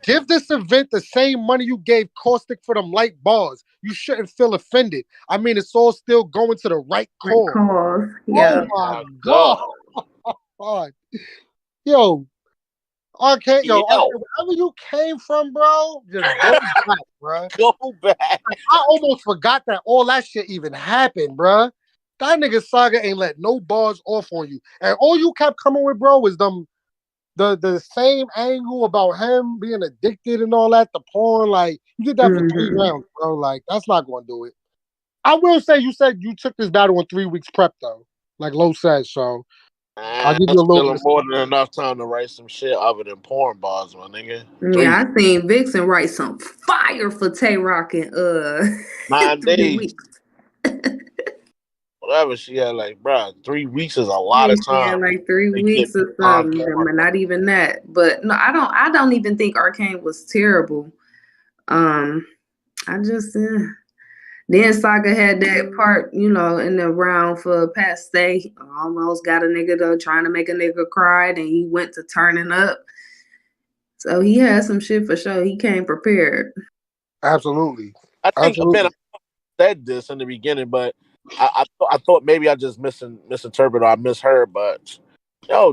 [SPEAKER 2] Give this event the same money you gave Caustic for them light bars. You shouldn't feel offended. I mean, it's all still going to the right cause.
[SPEAKER 5] Yeah.
[SPEAKER 2] Oh my God. Yo, Arcade, wherever you came from, bro, just go back, bro.
[SPEAKER 3] Go back.
[SPEAKER 2] I almost forgot that all that shit even happened, bro. That nigga Saga ain't let no bars off on you. And all you kept coming with, bro, was the same angle about him being addicted and all that, the porn. Like, you did that for 3 rounds, bro. Like, that's not going to do it. I will say, you said you took this battle in 3 weeks prep, though. Like Lo said, so I'll give you a little bit.
[SPEAKER 3] More than enough time to write some shit other than porn bars, my nigga.
[SPEAKER 5] Yeah, I seen Vixen write some fire for Tay Rock in
[SPEAKER 3] 9
[SPEAKER 5] 3
[SPEAKER 3] days.
[SPEAKER 5] weeks.
[SPEAKER 3] Whatever she had, like, bro, 3 weeks is a lot of time.
[SPEAKER 5] Yeah, like 3 weeks or something. Not even that. But no, I don't even think Arcane was terrible. I just then Saga had that part, in the round for Pat Stay. Almost got a nigga trying to make a nigga cry, and he went to turning up. So he had some shit for sure. He came prepared.
[SPEAKER 2] Absolutely.
[SPEAKER 3] I think I said this in the beginning, but I thought maybe I just misinterpreted or I misheard, but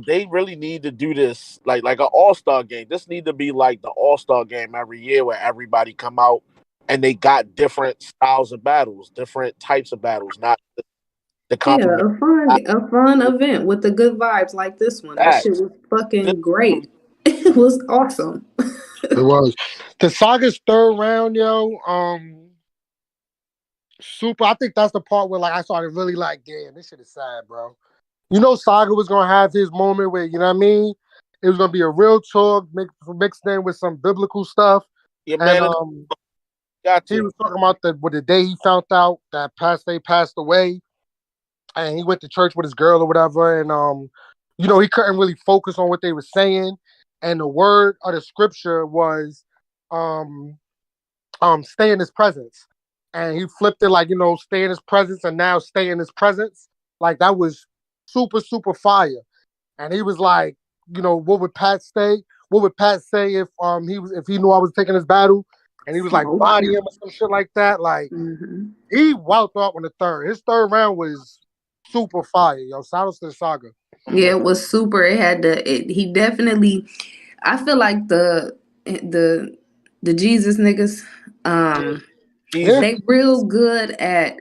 [SPEAKER 3] they really need to do this like an all-star game. This need to be like the all-star game every year where everybody come out and they got different styles of battles, different types of battles, not the compliment.
[SPEAKER 5] A fun event with the good vibes like this one. That shit was fucking great. It was awesome.
[SPEAKER 2] It was. The Saga's third round, super. I think that's the part where I started really damn, this shit is sad, bro. Saga was gonna have his moment where, you know what I mean? It was gonna be a real talk mixed in with some biblical stuff.
[SPEAKER 3] Yeah, man.
[SPEAKER 2] And he was talking about the day he found out that Pastor passed away, and he went to church with his girl or whatever, and he couldn't really focus on what they were saying. And the word of the scripture was stay in his presence. And he flipped it stay in his presence and now stay in his presence. Like, that was super, super fire. And he was like, what would Pat say? What would Pat say if he knew I was taking his battle? And he was like, body him or some shit like that. Like, he wowed up on the third. His third round was super fire, yo. Shout out to the Saga.
[SPEAKER 5] Yeah, it was super. It had he definitely, I feel like the Jesus niggas, they real good at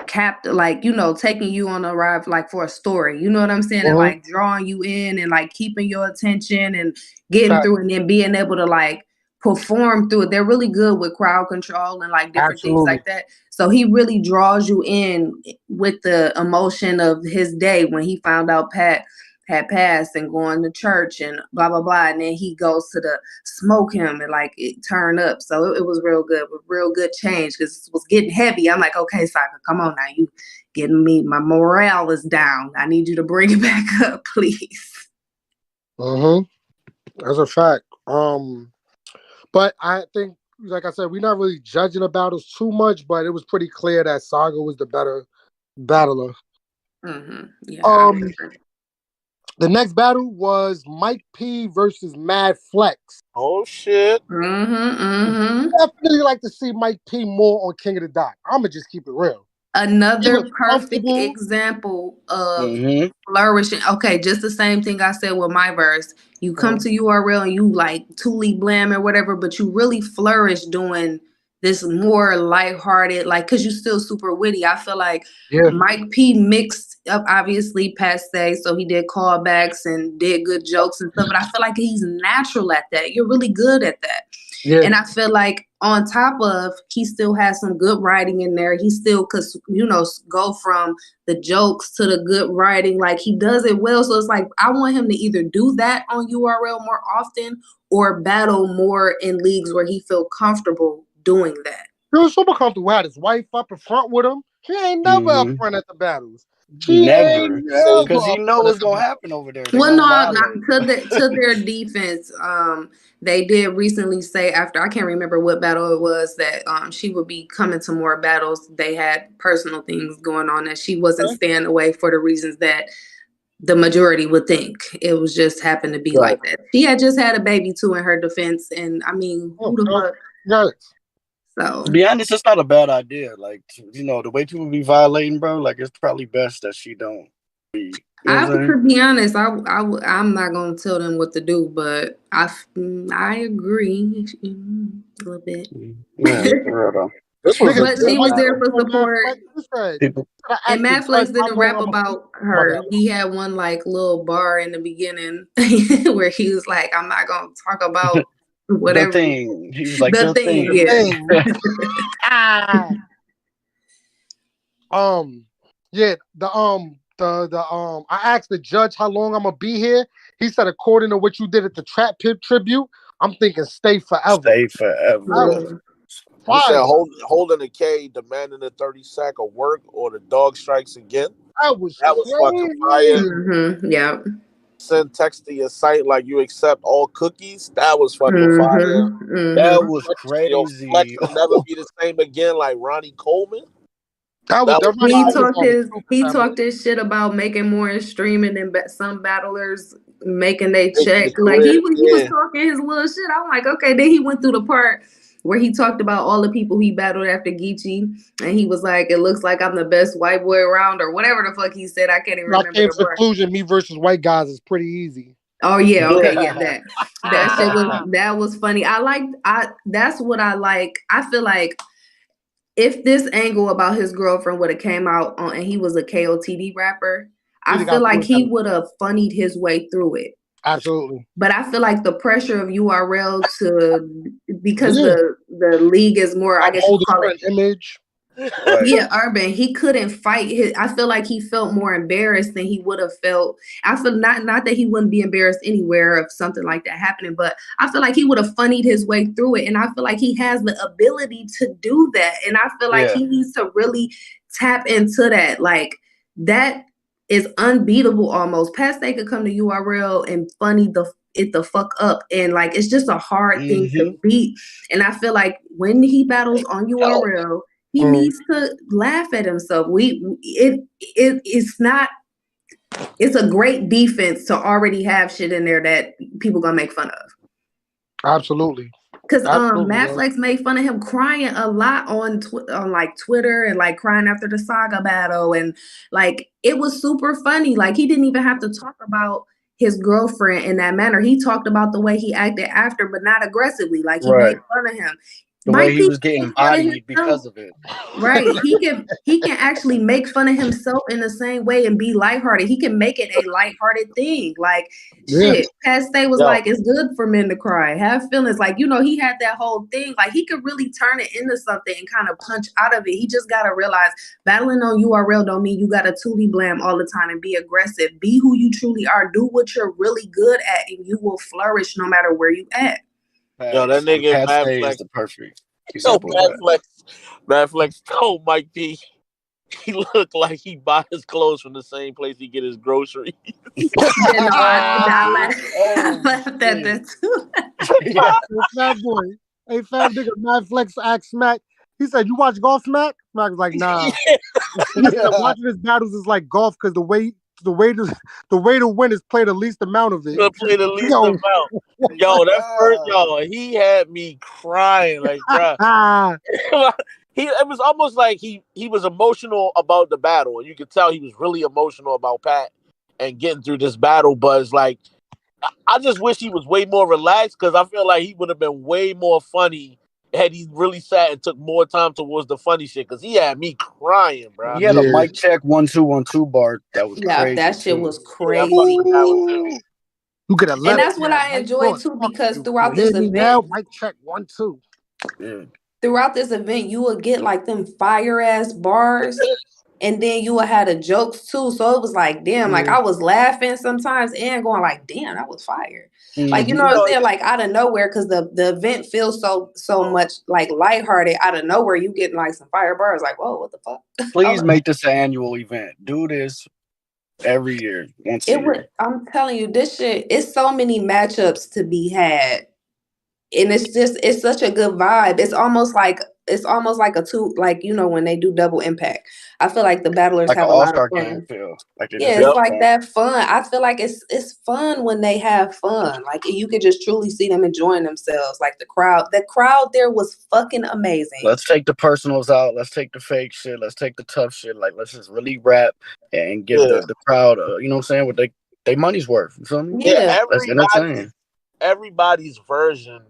[SPEAKER 5] taking you on a ride for a story. You know what I'm saying? And drawing you in and keeping your attention and getting through and then being able to perform through it. They're really good with crowd control and different things like that. So he really draws you in with the emotion of his day when he found out Pat had passed and going to church and blah blah blah, and then he goes to the smoke him and it turn up. So it was real good, with real good change, because it was getting heavy. I'm like, okay, Saga, come on now, you getting me, my morale is down. I need you to bring it back up, please.
[SPEAKER 2] That's a fact. But I think, like I said, we're not really judging the battles too much, but it was pretty clear that Saga was the better battler.
[SPEAKER 5] Yeah.
[SPEAKER 2] The next battle was Mike P versus Mad Flex.
[SPEAKER 3] Oh shit.
[SPEAKER 2] Definitely like to see Mike P more on King of the Dot. I'ma just keep it real.
[SPEAKER 5] Another perfect example of flourishing. Okay, just the same thing I said with my verse. You come to URL and you Thule Blam or whatever, but you really flourish doing this more lighthearted, because you're still super witty. I feel like Mike P mixed up, obviously, Passe, so he did callbacks and did good jokes and stuff, but I feel like he's natural at that. You're really good at that. Yeah. And I feel like on top of, he still has some good writing in there. He still, go from the jokes to the good writing. He does it well. So it's I want him to either do that on URL more often or battle more in leagues where he feel comfortable doing that.
[SPEAKER 2] He was super comfortable. Had his wife up in front with him. He ain't never up front at the battles.
[SPEAKER 1] Never, because he know what's gonna happen over there.
[SPEAKER 5] Well, no, to their defense, they did recently say, after, I can't remember what battle it was, that she would be coming to more battles. They had personal things going on that she wasn't staying away for the reasons that the majority would think. It was just happened to be like that. She had just had a baby too in her defense, and I mean, who the fuck?
[SPEAKER 2] Yes.
[SPEAKER 5] So
[SPEAKER 1] to be honest, it's not a bad idea. Like, you know, the way people be violating, bro. Like, it's probably best that she don't. You know
[SPEAKER 5] to be honest, I'm not gonna tell them what to do, but I agree a little bit.
[SPEAKER 1] Yeah, for real though.
[SPEAKER 5] But she was there for support. And Matt Flex didn't rap about her. He had one like little bar in the beginning where he was like, "I'm not gonna talk about whatever."
[SPEAKER 1] The thing. He was like,
[SPEAKER 5] the thing.
[SPEAKER 2] Yeah. I asked the judge how long I'm gonna be here. He said, according to what you did at the Trap Pip tribute, I'm thinking stay forever.
[SPEAKER 1] Stay forever.
[SPEAKER 3] You said holding a K, demanding a 30 sack of work, or the dog strikes again.
[SPEAKER 2] That was
[SPEAKER 3] fucking fire.
[SPEAKER 5] Mm-hmm. Yeah.
[SPEAKER 3] Send text to your site like you accept all cookies. That was fucking fire.
[SPEAKER 5] Mm-hmm.
[SPEAKER 1] That was crazy.
[SPEAKER 3] Flex will never be the same again, like Ronnie Coleman.
[SPEAKER 5] He talked his shit about making more in streaming than some battlers making their check. Like he was talking his little shit. I'm like, okay. Then he went through the part where he talked about all the people he battled after Geechee, and he was like, "It looks like I'm the best white boy around," or whatever the fuck he said. I can't even remember.
[SPEAKER 2] I came to the conclusion: me versus white guys is pretty easy.
[SPEAKER 5] Oh yeah, okay, yeah, that shit was funny. That's what I like. I feel like if this angle about his girlfriend would have came out on, and he was a Kotd rapper, I feel like he would have funnied his way through it.
[SPEAKER 2] Absolutely.
[SPEAKER 5] But I feel like the pressure of URL because the league is more, I guess you call it
[SPEAKER 2] image.
[SPEAKER 5] Yeah, urban. He couldn't fight I feel like he felt more embarrassed than he would have felt. I feel not that he wouldn't be embarrassed anywhere of something like that happening, but I feel like he would have funnied his way through it. And I feel like he has the ability to do that. And I feel like he needs to really tap into that. Like that is unbeatable almost. Pat Stay could come to URL and funny the fuck up. And like it's just a hard thing to beat. And I feel like when he battles on URL, he needs to laugh at himself. It's a great defense to already have shit in there that people gonna make fun of.
[SPEAKER 2] Absolutely.
[SPEAKER 5] Because Matt Flex made fun of him crying a lot on like Twitter and like crying after the Saga battle, and like it was super funny. Like he didn't even have to talk about his girlfriend in that manner. He talked about the way he acted after, but not aggressively. Like he made fun of him.
[SPEAKER 1] The way he was getting bodied because of it.
[SPEAKER 5] Right. He can actually make fun of himself in the same way and be lighthearted. He can make it a lighthearted thing. Like shit. Pat Stay was like, it's good for men to cry. Have feelings. Like, you know, he had that whole thing. Like he could really turn it into something and kind of punch out of it. He just gotta realize battling on URL don't mean you gotta tootie blam all the time and be aggressive. Be who you truly are. Do what you're really good at and you will flourish no matter where you at.
[SPEAKER 3] Yo, that nigga Mad Flex
[SPEAKER 1] is the perfect.
[SPEAKER 3] Mad Flex told Mike P he looked like he buy his clothes from the same place he get his groceries.
[SPEAKER 5] I laughed at that too.
[SPEAKER 2] Fat boy. Hey, fat nigga, Mad Flex asked Smack. He said, "You watch golf, Smack?" Smack was like, "Nah." Watching his battles is like golf because the way to win is play the least amount of it.
[SPEAKER 3] Play the least amount. Yo, that first he had me crying like bro. It was almost like he was emotional about the battle, and you could tell he was really emotional about Pat and getting through this battle. But it's like I just wish he was way more relaxed because I feel like he would have been way more funny had he really sat and took more time towards the funny shit, because he had me crying, bro.
[SPEAKER 1] He had a mic check 1 2 1 2 bar that was crazy.
[SPEAKER 5] That shit was crazy.
[SPEAKER 2] You could have
[SPEAKER 5] and that's what I enjoyed too, because throughout this event,
[SPEAKER 2] mic check 1 2.
[SPEAKER 1] Yeah.
[SPEAKER 5] Throughout this event, you would get like them fire ass bars. And then you would have the jokes too. So it was like, damn, like I was laughing sometimes and going like, damn, that was fire. Like, you know what I'm saying? Like out of nowhere, because the event feels so much like lighthearted. Out of nowhere, you getting like some fire bars. Like, whoa, what the fuck?
[SPEAKER 1] Please make this an annual event. Do this every year. Once a year.
[SPEAKER 5] I'm telling you, this shit, it's so many matchups to be had. And it's such a good vibe. It's almost like it's almost like a two, like, you know, when they do double impact. I feel like the battlers
[SPEAKER 1] like
[SPEAKER 5] have
[SPEAKER 1] an
[SPEAKER 5] a lot of
[SPEAKER 1] all-star game
[SPEAKER 5] fun.
[SPEAKER 1] feel. Like they
[SPEAKER 5] Yeah,
[SPEAKER 1] just
[SPEAKER 5] it's
[SPEAKER 1] have
[SPEAKER 5] like
[SPEAKER 1] fun.
[SPEAKER 5] that fun. I feel like it's fun when they have fun. Like you could just truly see them enjoying themselves. Like the crowd there was fucking amazing.
[SPEAKER 1] Let's take the personals out. Let's take the fake shit. Let's take the tough shit. Like, let's just really rap and give the crowd, you know what I'm saying, what they money's worth. You feel me?
[SPEAKER 5] Yeah.
[SPEAKER 1] Let's entertain.
[SPEAKER 3] Everybody's version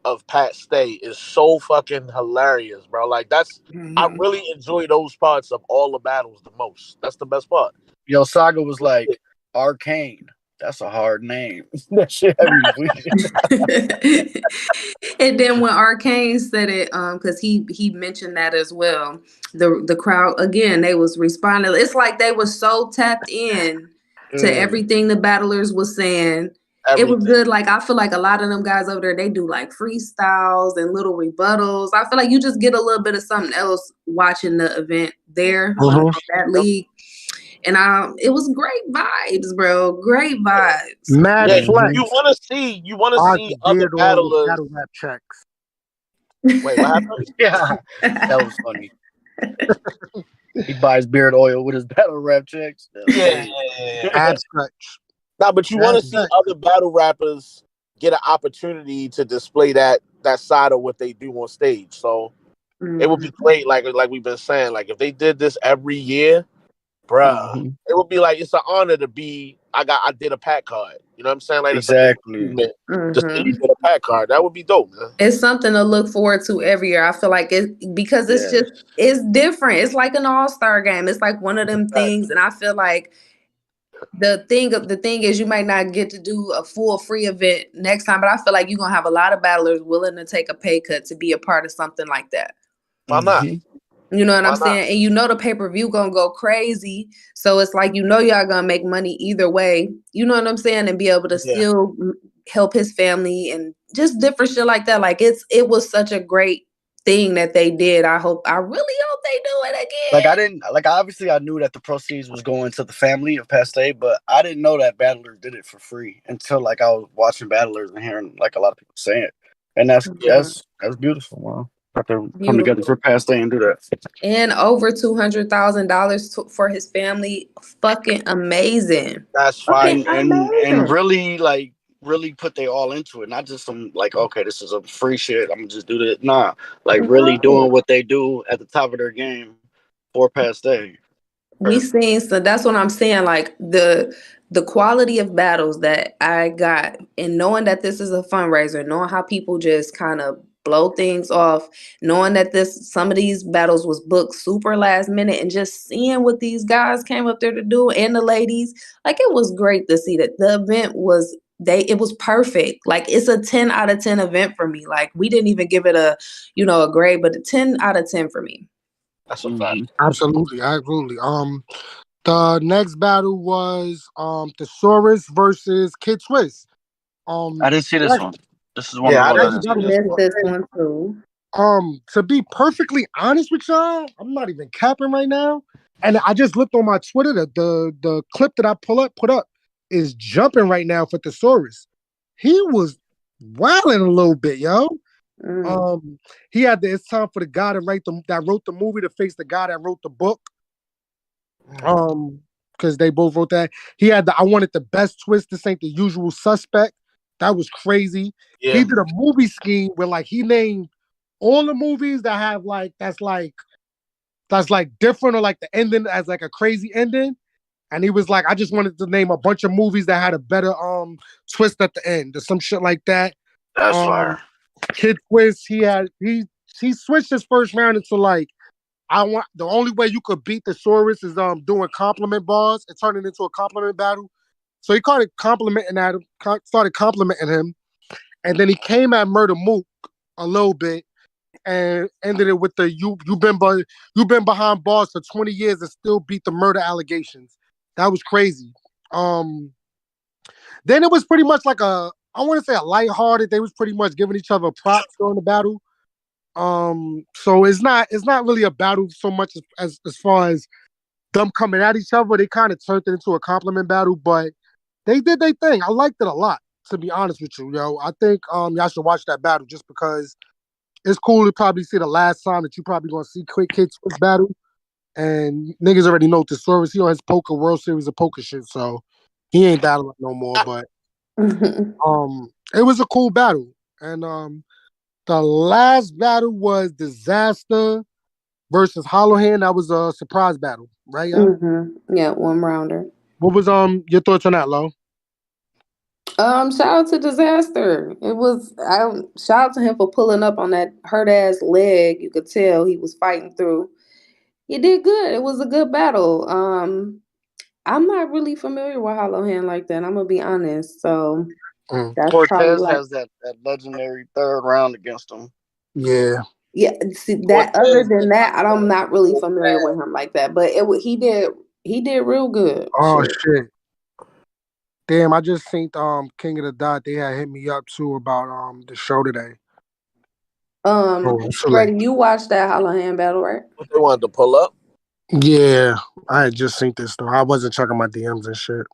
[SPEAKER 3] of Pat Stay is so fucking hilarious, bro. Like I really enjoy those parts of all the battles the most. That's the best part.
[SPEAKER 1] Yo, Saga was like, Arcane. That's a hard name. That shit had me weak.
[SPEAKER 5] And then when Arcane said it, because he mentioned that as well, the crowd again, they was responding. It's like they were so tapped in to everything the battlers was saying. Everything. It was good. Like I feel like a lot of them guys over there, they do like freestyles and little rebuttals. I feel like you just get a little bit of something else watching the event there on that league. And it was great vibes, bro. Great vibes.
[SPEAKER 2] Mad flex.
[SPEAKER 3] You want to see other battlers.
[SPEAKER 2] Battle rap checks.
[SPEAKER 3] Wait, what happened?
[SPEAKER 1] Yeah, that was funny. He buys beard oil with his battle rap checks.
[SPEAKER 3] Yeah.
[SPEAKER 2] Ab stretch.
[SPEAKER 3] Nah, but you want to see other battle rappers get an opportunity to display that side of what they do on stage. So it would be great, like we've been saying, like if they did this every year, bruh, it would be like it's an honor to be. I did a pack card. You know what I'm saying? Like
[SPEAKER 1] exactly.
[SPEAKER 3] Just you did a pack card. That would be dope, man.
[SPEAKER 5] It's something to look forward to every year. I feel like because it's different. It's like an all-star game. It's like one of them things, and I feel like the thing is you might not get to do a full free event next time, but I feel like you're gonna have a lot of battlers willing to take a pay cut to be a part of something like that.
[SPEAKER 3] Why not?
[SPEAKER 5] You know what I'm saying? And you know the pay-per-view gonna go crazy. So it's like, you know, y'all gonna make money either way. You know what I'm saying? And be able to still help his family and just different shit like that. Like it was such a great thing that they did. I really hope they do it again.
[SPEAKER 1] Obviously I knew that the proceeds was going to the family of Paste, but I didn't know that Battlers did it for free until like I was watching Battlers and hearing like a lot of people saying it. And that's beautiful, man. Have to come together for Paste and do that.
[SPEAKER 5] And over $200,000 for his family. Fucking amazing.
[SPEAKER 3] That's fine.
[SPEAKER 1] And really put they all into it. Not just some like, okay, this is a free shit, I'm gonna just do this. Nah. Like really doing what they do at the top of their game for Paste.
[SPEAKER 5] We seen, so that's what I'm saying. Like the quality of battles that I got, and knowing that this is a fundraiser, knowing how people just kind of blow things off, knowing that some of these battles was booked super last minute, and just seeing what these guys came up there to do, and the ladies, like it was great to see that the event was it was perfect. Like it's a 10 out of 10 event for me. Like we didn't even give it a grade, but a 10 out of 10 for me.
[SPEAKER 3] That's a fact.
[SPEAKER 2] Absolutely. The next battle was Thesaurus versus Kid Swiss.
[SPEAKER 1] I didn't see this one. This is one.
[SPEAKER 5] I missed this one too.
[SPEAKER 2] To be perfectly honest with y'all, I'm not even capping right now. And I just looked on my Twitter. The clip that I put up is jumping right now for Thesaurus. He was wilding a little bit, yo. He had it's time for the guy that wrote the movie to face the guy that wrote the book. Because they both wrote that. He had I wanted the best twist. This ain't the usual suspect. That was crazy. Yeah. He did a movie scheme where like he named all the movies that have that's different, or like the ending as like a crazy ending. And he was like, I just wanted to name a bunch of movies that had a better twist at the end or some shit like that.
[SPEAKER 1] That's fire.
[SPEAKER 2] Kid Twist, he switched his first round into like, the only way you could beat Thesaurus is doing compliment bars and turning it into a compliment battle. So he started complimenting him, and then he came at Murder Mook a little bit and ended it with the you've been behind bars for 20 years and still beat the murder allegations. That was crazy. Then it was pretty much like I want to say a lighthearted. They was pretty much giving each other props during the battle. So it's not really a battle so much as far as them coming at each other. They kind of turned it into a compliment battle, but they did their thing. I liked it a lot, to be honest with you, yo. I think y'all should watch that battle just because it's cool to probably see the last time that you probably gonna see Quick Kid Switch battle. And niggas already know the story. He on his poker World Series of poker shit, so he ain't battling no more. But it was a cool battle. And the last battle was Disaster versus Hollow Hand. That was a surprise battle, right? Yeah.
[SPEAKER 5] Yeah, 1 rounder.
[SPEAKER 2] What was your thoughts on that, Lo?
[SPEAKER 5] Shout out to Disaster. Shout out to him for pulling up on that hurt ass leg. You could tell he was fighting through. He did good. It was a good battle. I'm not really familiar with Hollow Hand like that. I'm gonna be honest. So that's
[SPEAKER 1] Cortez has that legendary 3rd round against him.
[SPEAKER 2] Yeah.
[SPEAKER 5] Yeah. See that. Other than that, I'm not really familiar with him like that. But he did real good.
[SPEAKER 2] Oh shit. Damn, I just seen King of the Dot. They had hit me up too about the show today.
[SPEAKER 5] Freddie, you watched that Hollow Hand battle, right?
[SPEAKER 3] They wanted to pull up.
[SPEAKER 2] Yeah, I had just seen this though. I wasn't checking my DMs and shit.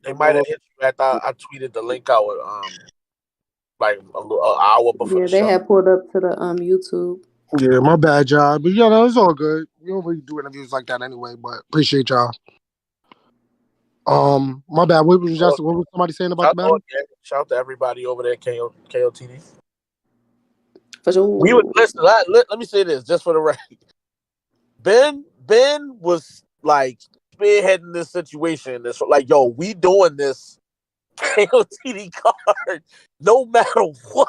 [SPEAKER 3] They might have hit you after I tweeted the link out with like an hour before the show.
[SPEAKER 5] Yeah, they had pulled up to the YouTube.
[SPEAKER 2] Yeah, my bad, y'all. But it's all good. We don't really do interviews like that anyway. But appreciate y'all. My bad. What was somebody saying about the battle?
[SPEAKER 3] Shout out to everybody over there, KOTD.
[SPEAKER 5] For sure.
[SPEAKER 3] We would listen. Let me say this just for the record. Ben was like spearheading this situation. This like, yo, we doing this KOTD card no matter what.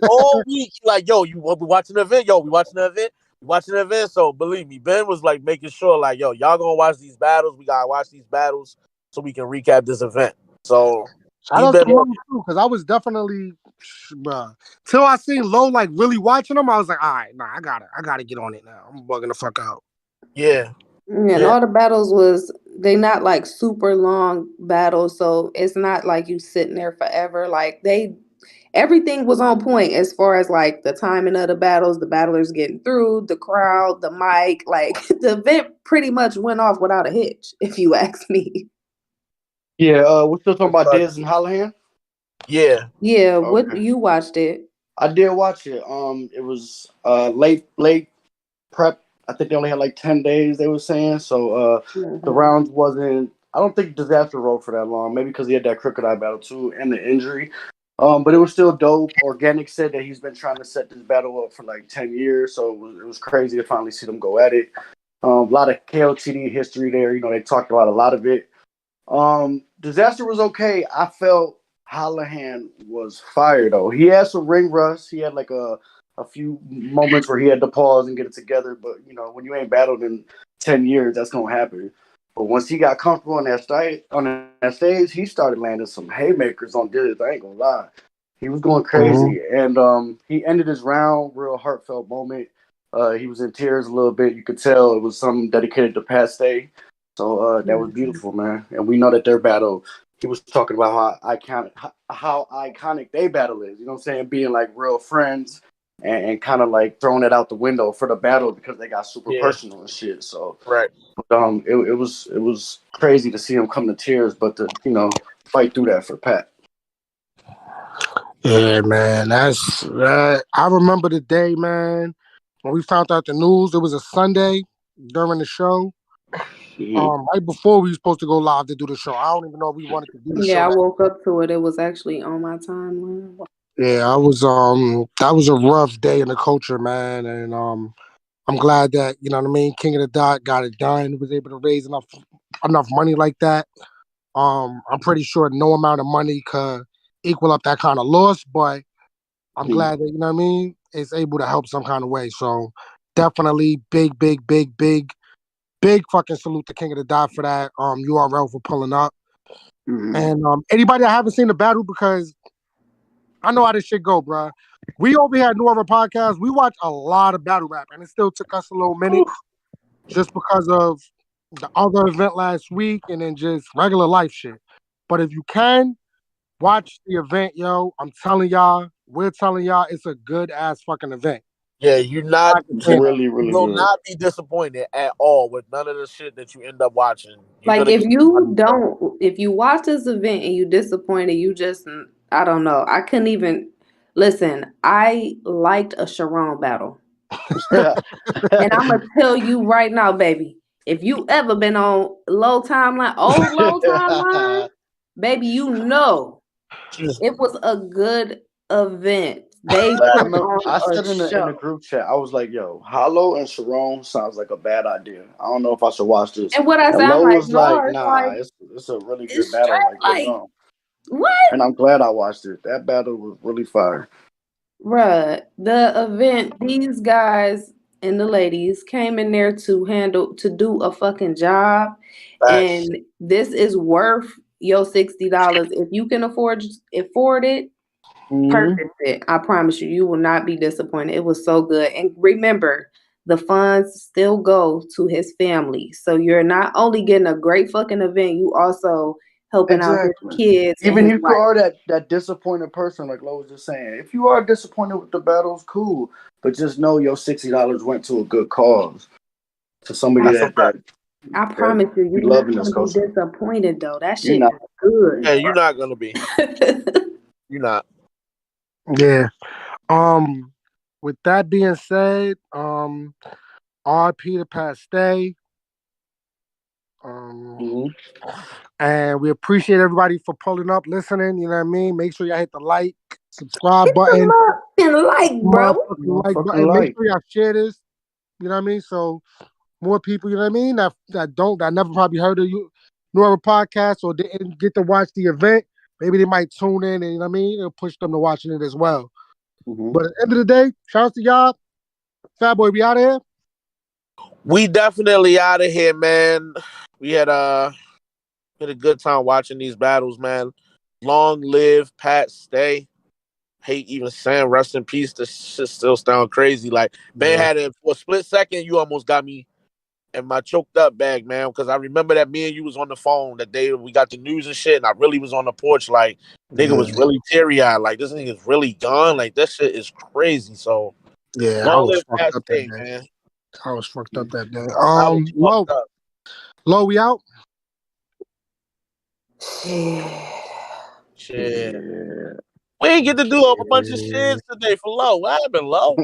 [SPEAKER 3] All week, like, yo, we watching the event. Yo, we watching the event. We watching the event. So believe me, Ben was like making sure, like, yo, y'all gonna watch these battles. We gotta watch these battles so we can recap this event. So
[SPEAKER 2] shout out to him too, because I was definitely, till I seen Lo like really watching them, I was like, all right, nah, I gotta get on it now. I'm bugging the fuck out.
[SPEAKER 3] Yeah.
[SPEAKER 5] And all the battles they not like super long battles, so it's not like you sitting there forever. Like everything was on point as far as like the timing of the battles, the battlers getting through, the crowd, the mic, like the event pretty much went off without a hitch, if you ask me.
[SPEAKER 1] Yeah, we're still talking about Diz and Hollow Hand?
[SPEAKER 3] Yeah.
[SPEAKER 5] Yeah, okay. You watched it?
[SPEAKER 1] I did watch it. It was late prep. I think they only had like 10 days, they were saying. So the rounds wasn't, I don't think Disaster rode for that long. Maybe because he had that crooked eye battle too and the injury. But it was still dope. Organic said that he's been trying to set this battle up for like 10 years. So it was crazy to finally see them go at it. A lot of KOTD history there. They talked about a lot of it. Disaster was okay. I felt Hollow Hand was fire though. He had some ring rust. He had like a few moments where he had to pause and get it together. But when you ain't battled in 10 years, that's gonna happen. But once he got comfortable on that stage, he started landing some haymakers on Diz. I ain't gonna lie. He was going crazy. And he ended his round, real heartfelt moment. He was in tears a little bit. You could tell it was something dedicated to Pat Stay. So that was beautiful, man. And we know that their battle, he was talking about how iconic they battle is. You know what I'm saying? Being like real friends and kind of like throwing it out the window for the battle because they got super personal and shit. So
[SPEAKER 3] right.
[SPEAKER 1] It was crazy to see him come to tears, but to fight through that for Pat.
[SPEAKER 2] Yeah, man. I remember the day, man, when we found out the news. It was a Sunday during the show. Right before we were supposed to go live to do the show. I don't even know if we wanted to do the show.
[SPEAKER 5] Yeah, I woke up to it. It was actually on my timeline.
[SPEAKER 2] Yeah, that was a rough day in the culture, man. And I'm glad that, you know what I mean, King of the Dot got it done, was able to raise enough money like that. I'm pretty sure no amount of money could equal up that kind of loss, but I'm glad that, you know what I mean, it's able to help some kind of way. So definitely big fucking salute to King of the Dot for that. URL for pulling up. And anybody that haven't seen the battle, because I know how this shit go, bro. We over here at New Orleans Podcast, we watch a lot of battle rap, and it still took us a little minute just because of the other event last week and then just regular life shit. But if you can, watch the event, yo. I'm telling y'all, we're telling y'all it's a good ass fucking event.
[SPEAKER 3] Yeah, you're not
[SPEAKER 1] really good.
[SPEAKER 3] Will not be disappointed at all with none of the shit that you end up watching.
[SPEAKER 5] Like if you watch this event and you disappointed, you just, I don't know. I couldn't even. Listen, I liked a Sharon battle. And I'm going to tell you right now, baby, if you ever been on low timeline, baby, you know it was a good event. They put
[SPEAKER 1] I
[SPEAKER 5] on
[SPEAKER 1] said
[SPEAKER 5] a
[SPEAKER 1] in the
[SPEAKER 5] show.
[SPEAKER 1] group chat, I was like, "Yo, Hollow and Sharon sounds like a bad idea. I don't know if I should watch this."
[SPEAKER 5] And what I
[SPEAKER 1] And
[SPEAKER 5] sound
[SPEAKER 1] Lo
[SPEAKER 5] like,
[SPEAKER 1] was
[SPEAKER 5] no,
[SPEAKER 1] like,
[SPEAKER 5] it's
[SPEAKER 1] "Nah,
[SPEAKER 5] like,
[SPEAKER 1] it's a really good
[SPEAKER 5] it's
[SPEAKER 1] battle.
[SPEAKER 5] straight
[SPEAKER 1] Like, put it
[SPEAKER 5] like,
[SPEAKER 1] on."
[SPEAKER 5] what?
[SPEAKER 1] And I'm glad I watched it. That battle was really fire.
[SPEAKER 5] Bruh, the event, these guys and the ladies came in there to do a fucking job.
[SPEAKER 3] Facts.
[SPEAKER 5] And this is worth your $60. If you can afford it, purchase it. I promise you, you will not be disappointed. It was so good. And remember, the funds still go to his family. So you're not only getting a great fucking event, you also helping out his kids and
[SPEAKER 1] Even
[SPEAKER 5] his
[SPEAKER 1] if you
[SPEAKER 5] wife.
[SPEAKER 1] are that disappointed person, like Lo was just saying, if you are disappointed with the battles, cool. But just know your $60 went to a good cause. To somebody that
[SPEAKER 5] I promise you, you're not
[SPEAKER 1] loving this
[SPEAKER 5] gonna be
[SPEAKER 1] culture.
[SPEAKER 5] disappointed though. That
[SPEAKER 1] You're
[SPEAKER 5] shit
[SPEAKER 1] not.
[SPEAKER 5] is good.
[SPEAKER 3] Yeah, you're not gonna be. You're not.
[SPEAKER 2] Yeah. With that being said, RP to Pat Stay. And we appreciate everybody for pulling up, listening. You know what I mean? Make sure y'all hit the like, subscribe button.
[SPEAKER 5] Bro.
[SPEAKER 2] Like button. Make sure y'all share this. You know what I mean? So more people, you know what I mean, that never probably heard of you, Nora podcast or didn't get to watch the event. Maybe they might tune in and you know what I mean? It'll push them to watching it as well. But at the end of the day, shout out to y'all. Fat Boy, we out of here.
[SPEAKER 3] We definitely out of here, man. We had a good time watching these battles, man. Long live Pat Stay. Hate even saying rest in peace. This shit still sound crazy. Like, man, had it for a split second, you almost got me in my choked up bag, man. Because I remember that me and you was on the phone that day we got the news and shit, and I really was on the porch, like, nigga was really teary eyed. Like, this nigga's really gone. Like, that shit is crazy. So,
[SPEAKER 2] yeah,
[SPEAKER 3] long live Pat Stay, man.
[SPEAKER 2] I was fucked up that day. Lo, we out.
[SPEAKER 3] Shit. We ain't get to do a bunch of shit today for Lo. What happened, Lo?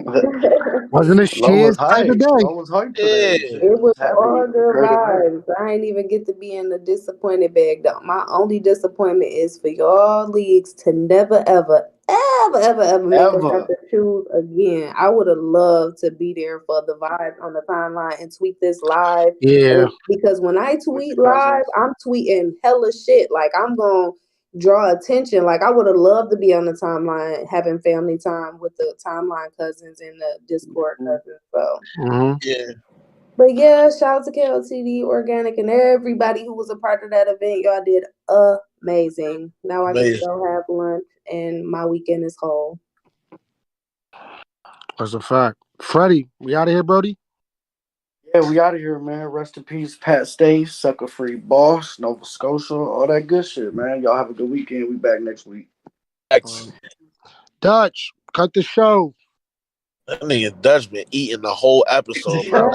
[SPEAKER 2] Wasn't a shit type of day.
[SPEAKER 1] Lo was hyped today.
[SPEAKER 5] It was all good vibes. I ain't even get to be in the disappointed bag though. My only disappointment is for y'all leagues to never ever make us have to choose again. I would have loved to be there for the vibes on the timeline and tweet this live.
[SPEAKER 2] Yeah.
[SPEAKER 5] Because when I tweet live, I'm tweeting hella shit. Like I'm gonna draw attention. Like I would have loved to be on the timeline having family time with the timeline cousins and the Discord cousins. So
[SPEAKER 3] yeah.
[SPEAKER 5] But yeah, shout out to Kotd, Organic, and everybody who was a part of that event. Y'all did amazing. Now I can go have lunch and my weekend is whole.
[SPEAKER 2] That's a fact. Freddie, we out of here, Brody?
[SPEAKER 1] Yeah, we out of here, man. Rest in peace, Pat Stay, Sucker Free Boss, Nova Scotia, all that good shit, man. Y'all have a good weekend. We back next week.
[SPEAKER 2] Dutch, cut the show.
[SPEAKER 3] That nigga Dutch been eating the whole episode, bro.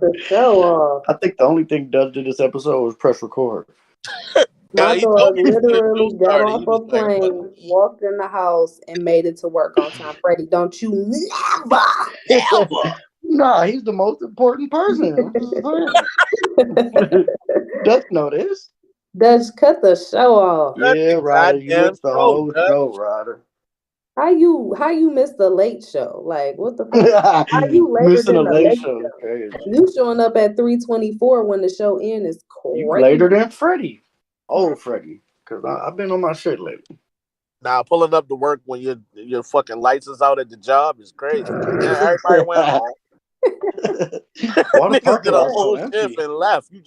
[SPEAKER 5] The show off.
[SPEAKER 1] I think the only thing Dutch did this episode was press record.
[SPEAKER 5] My dog literally got off a plane, walked in the house, and made it to work on time. Freddie, don't you never.
[SPEAKER 1] Nah, he's the most important person. Dutch know this.
[SPEAKER 5] Dutch, cut the show off.
[SPEAKER 1] Yeah, Ryder, you missed the whole show, Ryder.
[SPEAKER 5] How you missed the late show? Like what the fuck? How you later
[SPEAKER 1] missing
[SPEAKER 5] than
[SPEAKER 1] the late show? Is crazy.
[SPEAKER 5] You showing up at 3:24 when the show ends is crazy.
[SPEAKER 1] You later than Freddie. Old Freddie. Because I've been on my shit lately.
[SPEAKER 3] Nah, pulling up to work when your fucking lights is out at the job is crazy. Everybody went home. Niggas did a whole shift and left. You